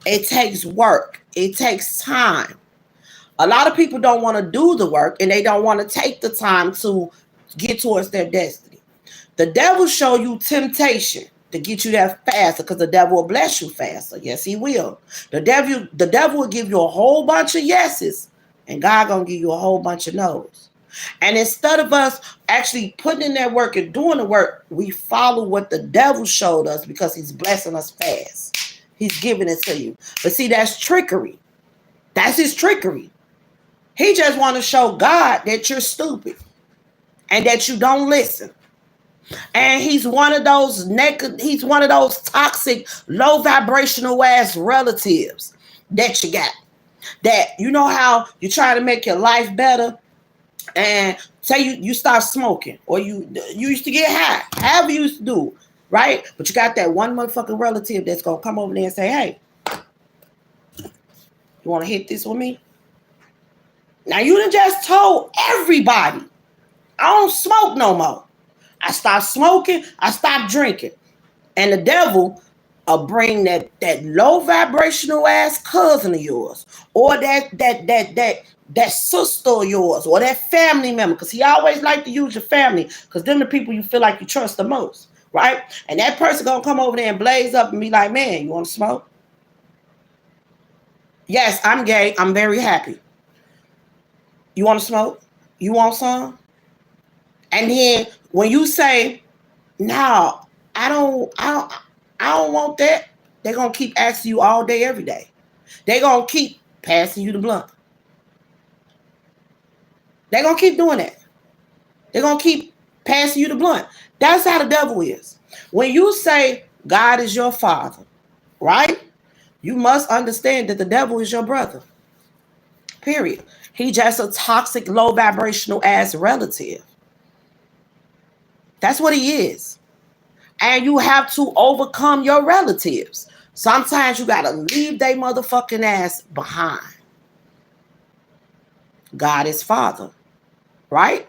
it takes work. It takes time. A lot of people don't want to do the work, and they don't want to take the time to get towards their destiny. The devil show you temptation to get you there faster, because the devil will bless you faster. Yes, he will. The devil will give you a whole bunch of yeses, and God gonna give you a whole bunch of no's. And instead of us actually putting in that work and doing the work, we follow what the devil showed us because he's blessing us fast. He's giving it to you. But see, that's trickery. That's his trickery. He just want to show God that you're stupid and that you don't listen. And he's one of those toxic, low vibrational ass relatives that you got. That, you know how you try to make your life better, and say you start smoking, or you used to get high, however you used to do, right? But you got that one motherfucking relative that's gonna come over there and say, hey, you want to hit this with me? Now you done just told everybody, I don't smoke no more. I stopped smoking, I stopped drinking. And the devil will bring that low vibrational ass cousin of yours, or that sister of yours, or that family member, because he always like to use your family, because them the people you feel like you trust the most, right? And that person gonna come over there and blaze up and be like, man, you want to smoke? Yes, I'm gay. I'm very happy. You want to smoke? You want some? And then when you say, no, I don't want that, they're gonna keep asking you all day, every day. They're gonna keep passing you the blunt. They're gonna keep doing that. They're gonna keep passing you the blunt. That's how the devil is. When you say God is your father, right? You must understand that the devil is your brother. Period. He just a toxic, low vibrational ass relative. That's what he is. And you have to overcome your relatives. Sometimes you gotta leave their motherfucking ass behind. God is father, right?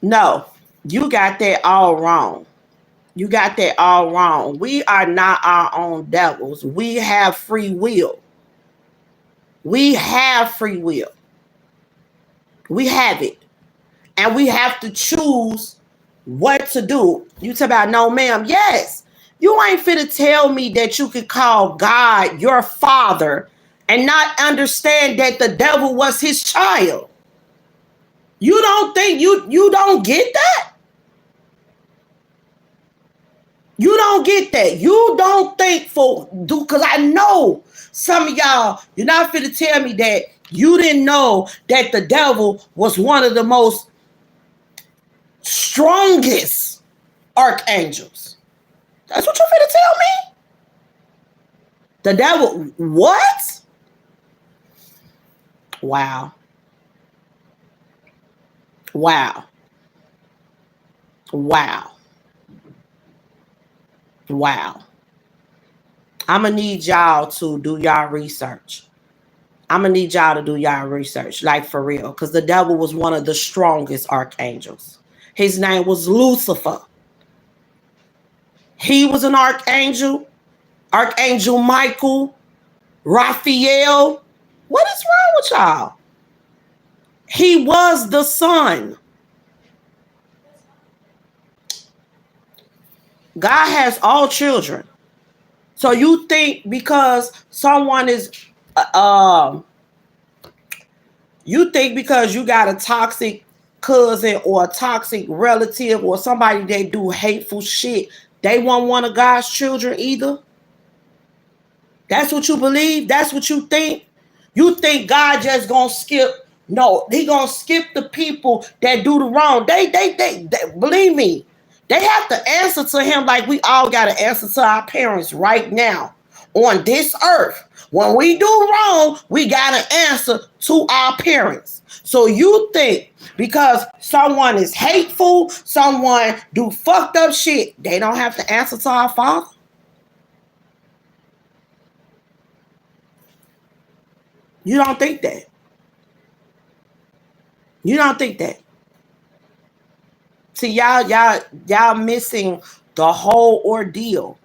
No, you got that all wrong. You got that all wrong. We are not our own devils. We have free will. We have free will. We have it. And we have to choose what to do. You talk about, no, ma'am. Yes. You ain't finna tell me that you could call God your father and not understand that the devil was his child. You don't think you don't get that? You don't get that. You don't think because I know some of y'all, you're not finna tell me that you didn't know that the devil was one of the most strongest archangels. That's what you're finna tell me? The devil, what? Wow. Wow. Wow. Wow. I'm going to need y'all to do y'all research. I'm going to need y'all to do y'all research, like for real, because the devil was one of the strongest archangels. His name was Lucifer. He was an archangel. Archangel Michael, Raphael. What is wrong with y'all? He was the son. God has all children. So you think because someone is, you think because you got a toxic cousin or a toxic relative or somebody that do hateful shit, they won't want of God's children either? That's what you believe? That's what you think? You think God just gonna skip? No, he gonna skip the people that do the wrong. They believe me. They have to answer to him like we all got to answer to our parents right now on this earth. When we do wrong, we got to answer to our parents. So you think because someone is hateful, someone do fucked up shit, they don't have to answer to our father? You don't think that. You don't think that. See, y'all missing the whole ordeal.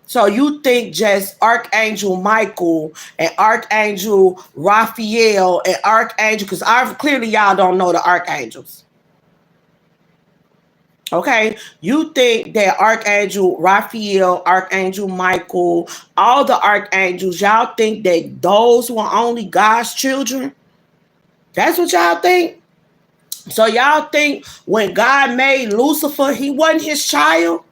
So you think just Archangel Michael and Archangel Raphael and Archangel, because clearly y'all don't know the archangels. Okay, you think that Archangel Raphael, Archangel Michael, all the archangels, y'all think that those were only God's children? That's what y'all think? So y'all think when God made Lucifer, he wasn't his child?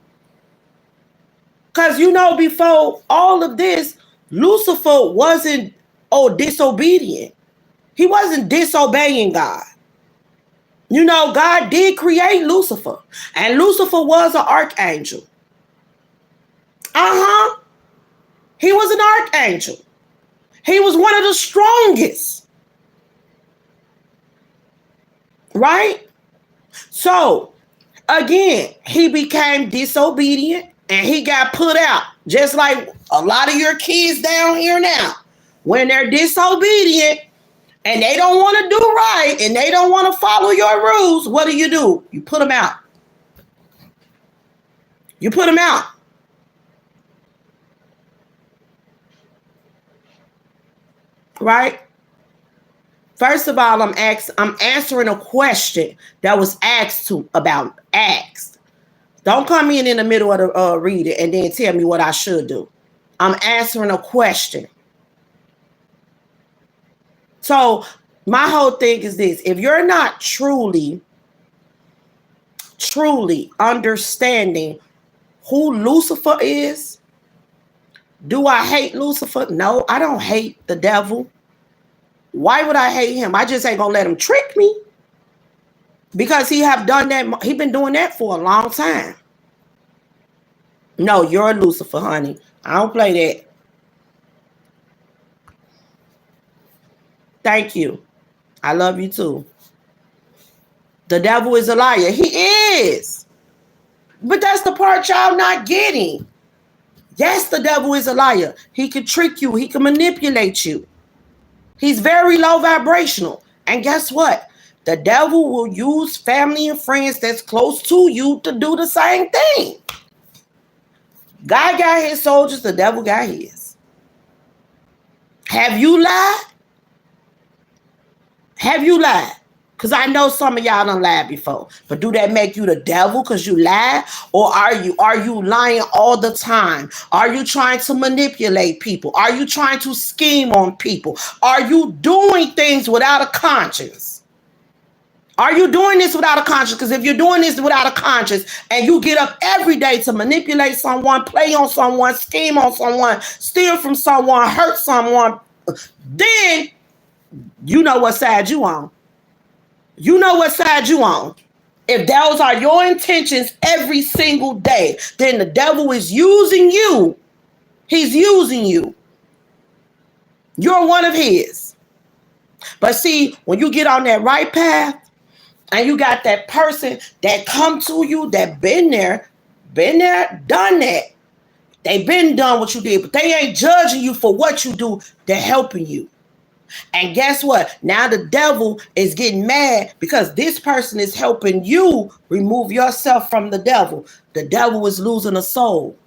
Because before all of this, Lucifer wasn't disobedient. He wasn't disobeying God. God did create Lucifer. And Lucifer was an archangel. He was an archangel. He was one of the strongest. Right? So, again, he became disobedient. And he got put out, just like a lot of your kids down here now. When they're disobedient and they don't want to do right and they don't want to follow your rules, what do? You put them out. You put them out. Right? First of all, I'm answering a question that was asked. Don't come in the middle of the reading and then tell me what I should do. I'm answering a question. So my whole thing is this. If you're not truly understanding who Lucifer is, do I hate Lucifer? No, I don't hate the devil. Why would I hate him? I just ain't gonna let him trick me. Because he have done that. He been doing that for a long time. No, you're a Lucifer, honey. I don't play that. Thank you. I love you too. The devil is a liar. He is. But that's the part y'all not getting. Yes, the devil is a liar. He can trick you. He can manipulate you. He's very low vibrational. And guess what? The devil will use family and friends that's close to you to do the same thing. God got his soldiers, the devil got his. Have you lied? Have you lied? Because I know some of y'all done lied before. But do that make you the devil because you lied? Or are you lying all the time? Are you trying to manipulate people? Are you trying to scheme on people? Are you doing things without a conscience? Are you doing this without a conscience? Because if you're doing this without a conscience and you get up every day to manipulate someone, play on someone, scheme on someone, steal from someone, hurt someone, then you know what side you on. You know what side you on. If those are your intentions every single day, then the devil is using you. He's using you. You're one of his. But see, when you get on that right path, and you got that person that come to you that been there, done that. They been done what you did, but they ain't judging you for what you do. They're helping you. And guess what? Now the devil is getting mad because this person is helping you remove yourself from the devil. The devil is losing a soul.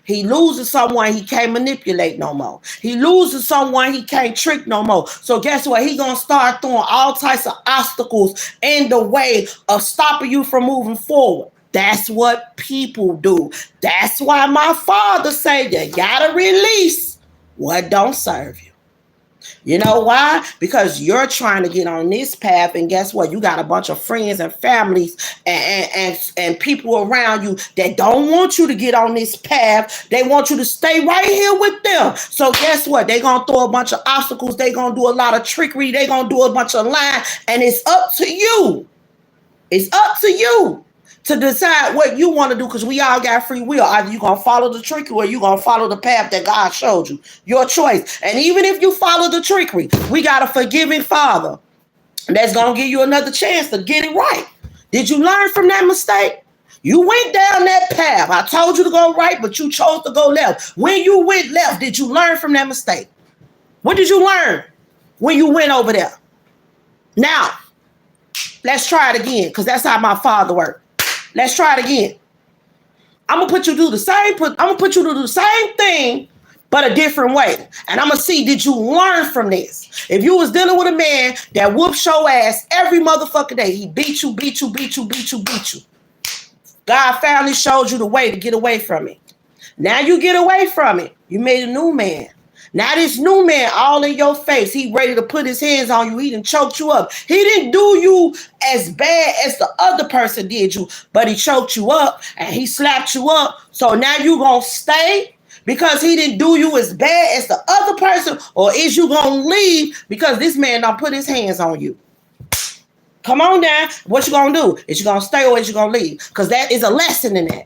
He loses someone he can't manipulate no more. He loses someone he can't trick no more. So guess what? He gonna start throwing all types of obstacles in the way of stopping you from moving forward. That's what people do. That's why my father said you gotta release what don't serve you. You know why? Because you're trying to get on this path, and guess what? You got a bunch of friends and families and people around you that don't want you to get on this path. They want you to stay right here with them. So guess what? They're going to throw a bunch of obstacles. They're going to do a lot of trickery. They're going to do a bunch of lying, and it's up to you. It's up to you to decide what you want to do, because we all got free will. Either you gonna follow the trickery or you gonna follow the path that God showed you. Your choice. And even if you follow the trickery, we got a forgiving Father that's gonna give you another chance to get it right. Did you learn from that mistake? You went down that path. I told you to go right, but you chose to go left. When you went left, did you learn from that mistake? What did you learn when you went over there? Now, let's try it again, because that's how my father worked. Let's try it again. I'm gonna put you through the same. I'm gonna put you through the same thing, but a different way. And I'm gonna see, did you learn from this? If you was dealing with a man that whoops your ass every motherfucking day, he beat you. God finally showed you the way to get away from it. Now you get away from it. You made a new man. Now this new man all in your face. He ready to put his hands on you. He done choked you up. He didn't do you as bad as the other person did you, but he choked you up and he slapped you up. So now you gonna stay because he didn't do you as bad as the other person, or is you gonna leave because this man don't put his hands on you? Come on now. What you gonna do? Is you gonna stay or is you gonna leave? Because that is a lesson in that.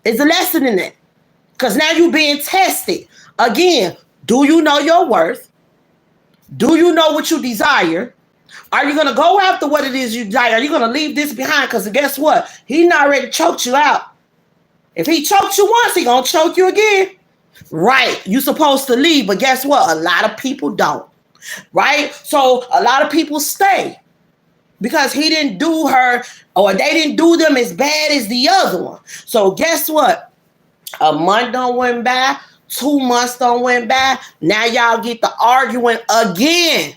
It's a lesson in that. Because now you being tested. Again, do you know your worth? Do you know what you desire? Are you gonna go after what it is you desire? Are you gonna leave this behind? Because guess what? He not already choked you out. If he choked you once, he gonna choke you again. Right. You supposed to leave, but guess what? A lot of people don't. Right? So a lot of people stay. Because he didn't do her, or they didn't do them as bad as the other one. So guess what? A month done went by, 2 months done went by. Now y'all get the arguing again.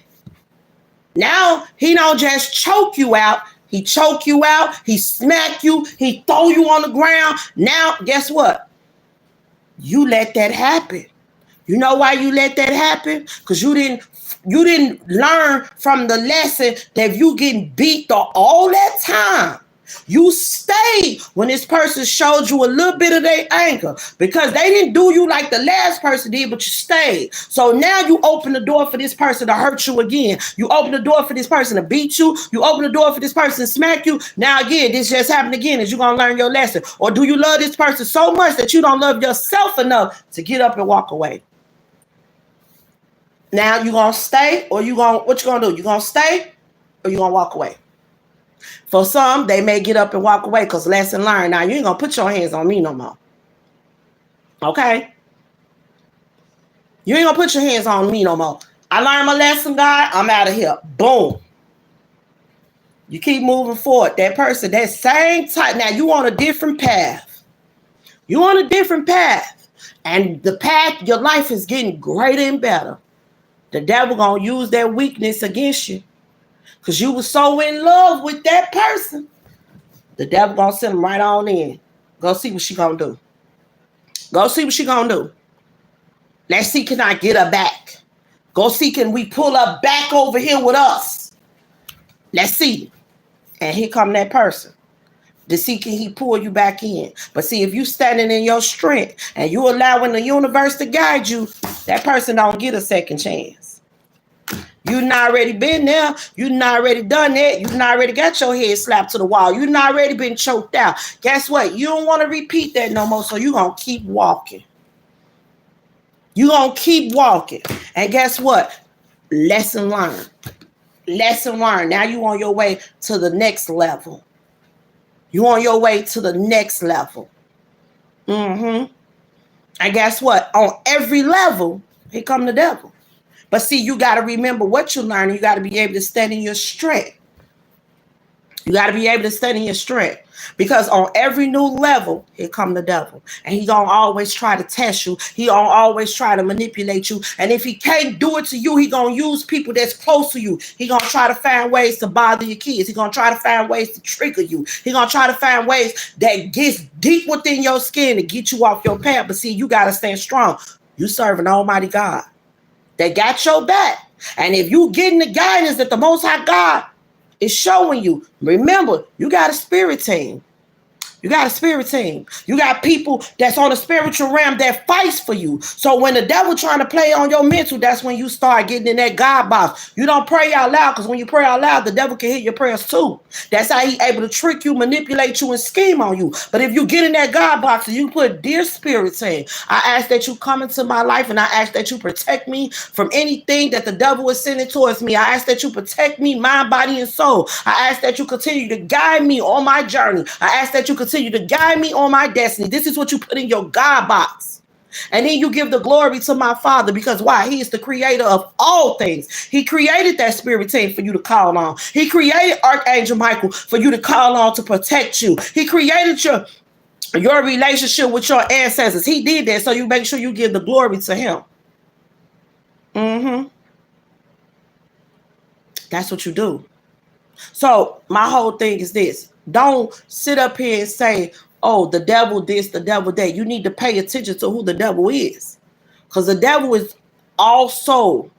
Now he don't just choke you out. He choke you out. He smack you. He throw you on the ground. Now guess what? You let that happen. You know why you let that happen? Because you didn't learn from the lesson that if you getting beat all that time, you stayed when this person showed you a little bit of their anger, because they didn't do you like the last person did, but you stayed. So now you open the door for this person to hurt you again. You open the door for this person to beat you. You open the door for this person to smack you. Now again, this just happened again. Is you gonna learn your lesson? Or do you love this person so much that you don't love yourself enough to get up and walk away? Now you gonna stay, or what you gonna do? You gonna stay or you gonna walk away? For some, they may get up and walk away because lesson learned. Now you ain't gonna put your hands on me no more. Okay? You ain't gonna put your hands on me no more. I learned my lesson, God. I'm out of here. Boom. You keep moving forward. That person, that same type. Now you on a different path. You on a different path. And the path, your life is getting greater and better. The devil gonna use that weakness against you, because you were so in love with that person. The devil gonna send him right on in. Go see what she gonna do. Go see what she gonna do. Let's see, can I get her back? Go see, can we pull her back over here with us? Let's see. And here come that person. To see, can he pull you back in? But see, if you standing in your strength and you allowing the universe to guide you, that person don't get a second chance. You not already been there. You not already done that. You not already got your head slapped to the wall. You not already been choked out. Guess what? You don't want to repeat that no more, so you going to keep walking. You going to keep walking. And guess what? Lesson learned. Lesson learned. Now you on your way to the next level. You on your way to the next level. And guess what? On every level, here come the devil. But see, you got to remember what you learn. You got to be able to stand in your strength. You got to be able to stand in your strength. Because on every new level, here come the devil. And he going to always try to test you. He going to always try to manipulate you. And if he can't do it to you, he going to use people that's close to you. He going to try to find ways to bother your kids. He going to try to find ways to trigger you. He going to try to find ways that gets deep within your skin to get you off your path. But see, you got to stand strong. You serve an almighty God. They got your back. And if you getting the guidance that the Most High God is showing you, remember, you got a spirit team. You got a spirit team. You got people that's on the spiritual realm that fights for you. So when the devil trying to play on your mental, that's when you start getting in that God box. You don't pray out loud, because when you pray out loud, the devil can hear your prayers too. That's how he able to trick you, manipulate you, and scheme on you. But if you get in that God box and you put, dear spirit team, I ask that you come into my life, and I ask that you protect me from anything that the devil is sending towards me. I ask that you protect me, mind, body, and soul. I ask that you continue to guide me on my journey. I ask that you continue to guide me on my destiny. This is what you put in your God box. And then you give the glory to my Father, because why? He is the creator of all things. He created that spirit team for you to call on. He created Archangel Michael for you to call on to protect you. He created your relationship with your ancestors. He did that, so you make sure you give the glory to him. That's what you do. So my whole thing is this. Don't sit up here and say, oh, the devil this, the devil that. You need to pay attention to who the devil is. Because the devil is also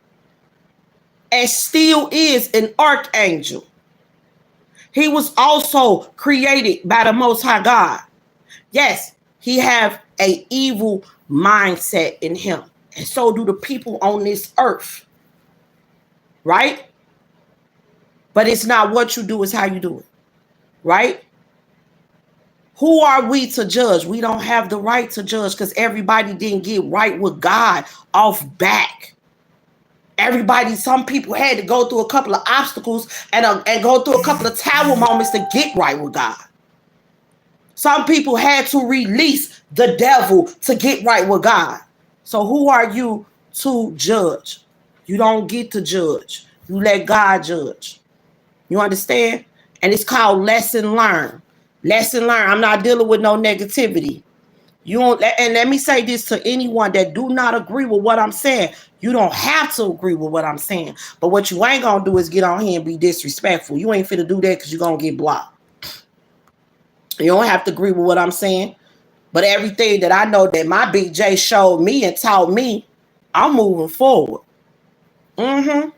and still is an archangel. He was also created by the Most High God. Yes, he have an evil mindset in him. And so do the people on this earth. Right? But it's not what you do, it's how you do it. Right? Who are we to judge? We don't have the right to judge, because everybody didn't get right with God off back. Some people had to go through a couple of obstacles and go through a couple of tower moments to get right with God. Some people had to release the devil to get right with God. So who are you to judge? You don't get to judge. You let God judge. You understand? And it's called lesson learned. Lesson learned. I'm not dealing with no negativity. You don't, and let me say this to anyone that do not agree with what I'm saying. You don't have to agree with what I'm saying. But what you ain't gonna do is get on here and be disrespectful. You ain't finna do that, because you're gonna get blocked. You don't have to agree with what I'm saying. But everything that I know that my Big J showed me and taught me, I'm moving forward. I'm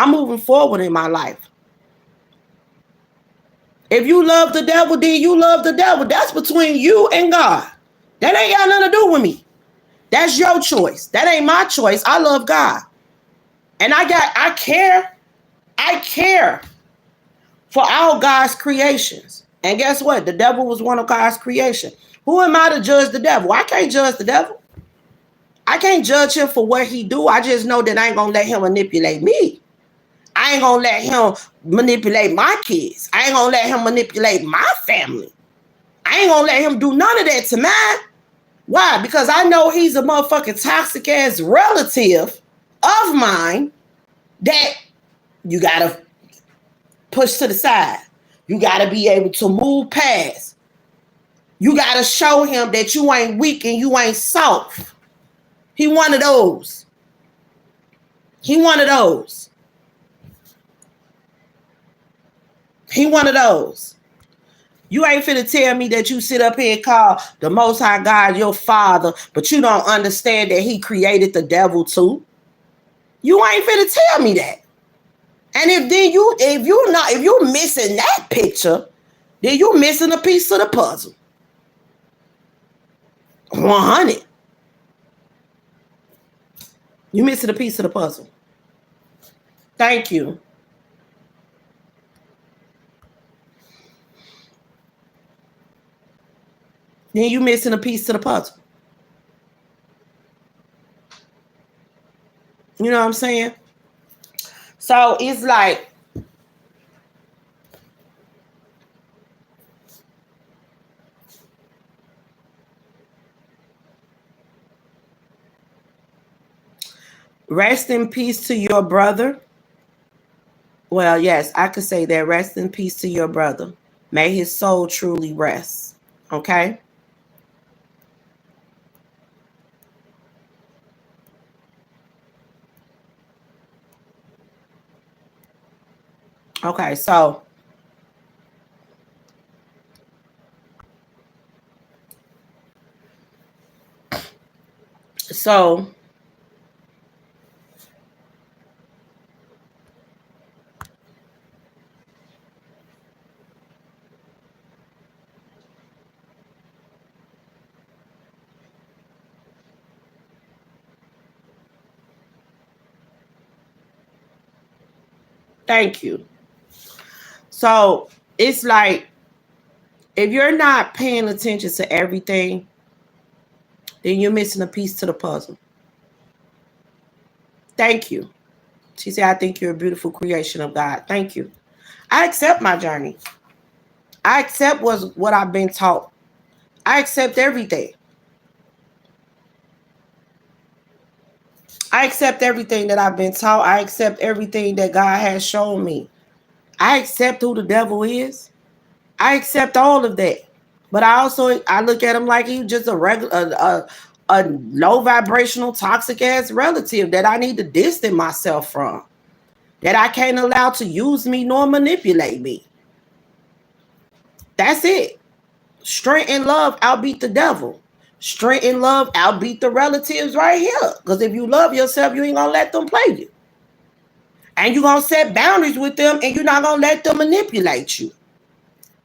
moving forward in my life. If you love the devil, then you love the devil. That's between you and God. That ain't got nothing to do with me. That's your choice. That ain't my choice. I love God. And I care for all God's creations. And guess what? The devil was one of God's creation. Who am I to judge the devil? I can't judge the devil. I can't judge him for what he do. I just know that I ain't gonna let him manipulate me. I ain't gonna let him manipulate my kids. I ain't gonna let him manipulate my family. I ain't gonna let him do none of that to mine. Why? Because I know he's a motherfucking toxic ass relative of mine that you gotta push to the side. You gotta be able to move past. You gotta show him that you ain't weak and you ain't soft. He one of those. He one of those. He one of those. You ain't finna tell me that you sit up here and call the Most High God your Father, but you don't understand that he created the devil too. You ain't finna tell me that. And if you're missing that picture, then you're missing a piece of the puzzle. 100. You're missing a piece of the puzzle. Thank you. Then you're missing a piece of the puzzle. You know what I'm saying? So it's like, rest in peace to your brother. Well, yes, I could say that. Rest in peace to your brother. May his soul truly rest. Okay? Okay, so Thank you. So it's like, if you're not paying attention to everything, then you're missing a piece to the puzzle. Thank you. She said, I think you're a beautiful creation of God. Thank you. I accept my journey. I accept what I've been taught. I accept everything. I accept everything that I've been taught. I accept everything that God has shown me. I accept who the devil is. I accept all of that. But I look at him like he's just a regular, a low vibrational, toxic ass relative that I need to distance myself from. That I can't allow to use me nor manipulate me. That's it. Strength and love outbeat the devil. Strength and love outbeat the relatives right here. Because if you love yourself, you ain't gonna let them play you. And you're gonna set boundaries with them, and you're not gonna let them manipulate you.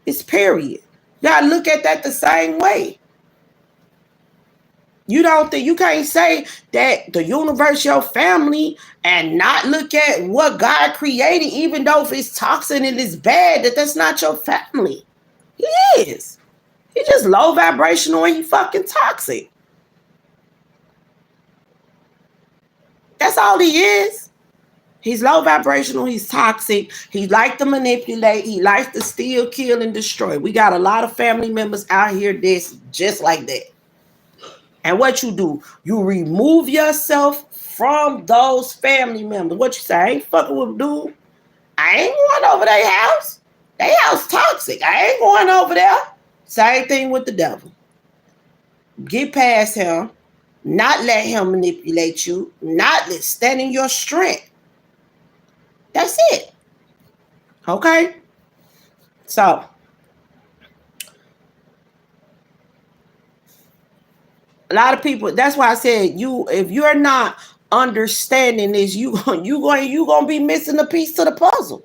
It's period. You gotta look at that the same way. You don't think, you can't say that the universe, your family, and not look at what God created, even though if it's toxic and it's bad, that's not your family. He is. He just low vibrational and he fucking toxic. That's all he is. He's low vibrational. He's toxic. He likes to manipulate. He likes to steal, kill, and destroy. We got a lot of family members out here that's just like that. And what you do, you remove yourself from those family members. What you say? I ain't fucking with a dude. I ain't going over their house. Their house toxic. I ain't going over there. Same thing with the devil. Get past him. Not let him manipulate you. Not stand in your strength. That's it. Okay? So, a lot of people, that's why I said, if you're not understanding this, you gonna be missing a piece to the puzzle.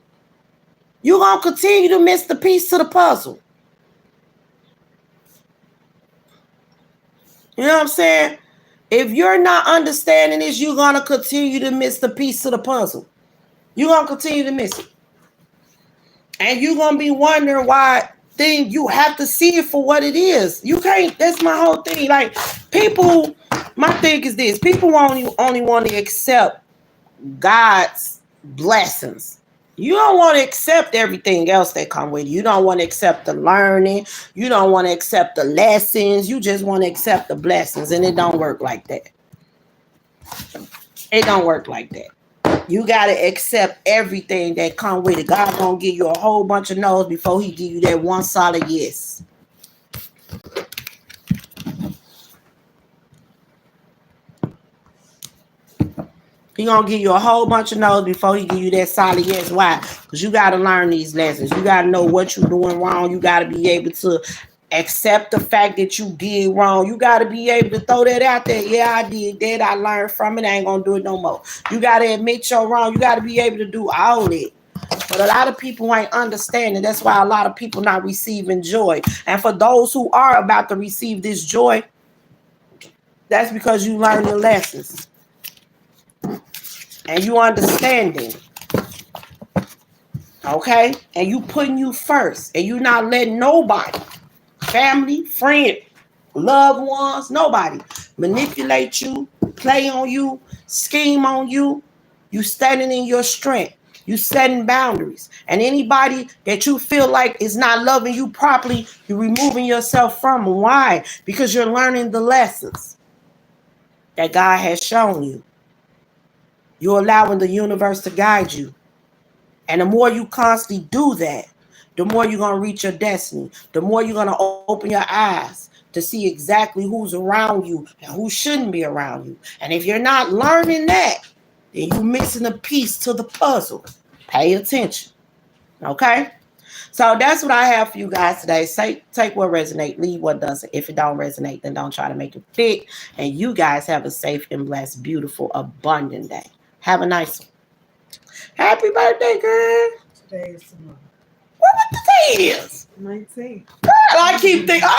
You're gonna continue to miss the piece to the puzzle. You know what I'm saying? If you're not understanding this, you're gonna continue to miss the piece to the puzzle. You're gonna continue to miss it. And you're gonna be wondering why. Then you have to see it for what it is. You can't, that's my whole thing. Like, people, my thing is this: people only want to accept God's blessings. You don't want to accept everything else that come with it. You don't want to accept the learning. You don't want to accept the lessons. You just want to accept the blessings. And it don't work like that. It don't work like that. You got to accept everything that come with it. God gonna give you a whole bunch of no's before he give you that one solid yes. He gonna give you a whole bunch of no's before he give you that solid yes. Why? Because you got to learn these lessons. You got to know what you're doing wrong. You got to be able to accept the fact that you did wrong. You got to be able to throw that out there. Yeah, I did that. I learned from it. I ain't gonna do it no more. You got to admit you're wrong. You got to be able to do all that. But a lot of people ain't understanding. That's why a lot of people not receiving joy. And for those who are about to receive this joy, that's because you learned the lessons. And you understanding. Okay? And you putting you first. And you not letting nobody, family, friend, loved ones, nobody manipulate you, play on you, scheme on you. You standing in your strength. You setting boundaries. And anybody that you feel like is not loving you properly, you're removing yourself from them. Why? Because you're learning the lessons that God has shown you. You're allowing the universe to guide you. And the more you constantly do that, the more you're going to reach your destiny. The more you're going to open your eyes to see exactly who's around you and who shouldn't be around you. And if you're not learning that, then you're missing a piece to the puzzle. Pay attention. Okay? So that's what I have for you guys today. Take what resonates, leave what doesn't. If it don't resonate, then don't try to make it fit. And you guys have a safe and blessed, beautiful, abundant day. Have a nice one. Happy birthday, girl. Today is tomorrow. What the day is? 19. Girl, I keep thinking.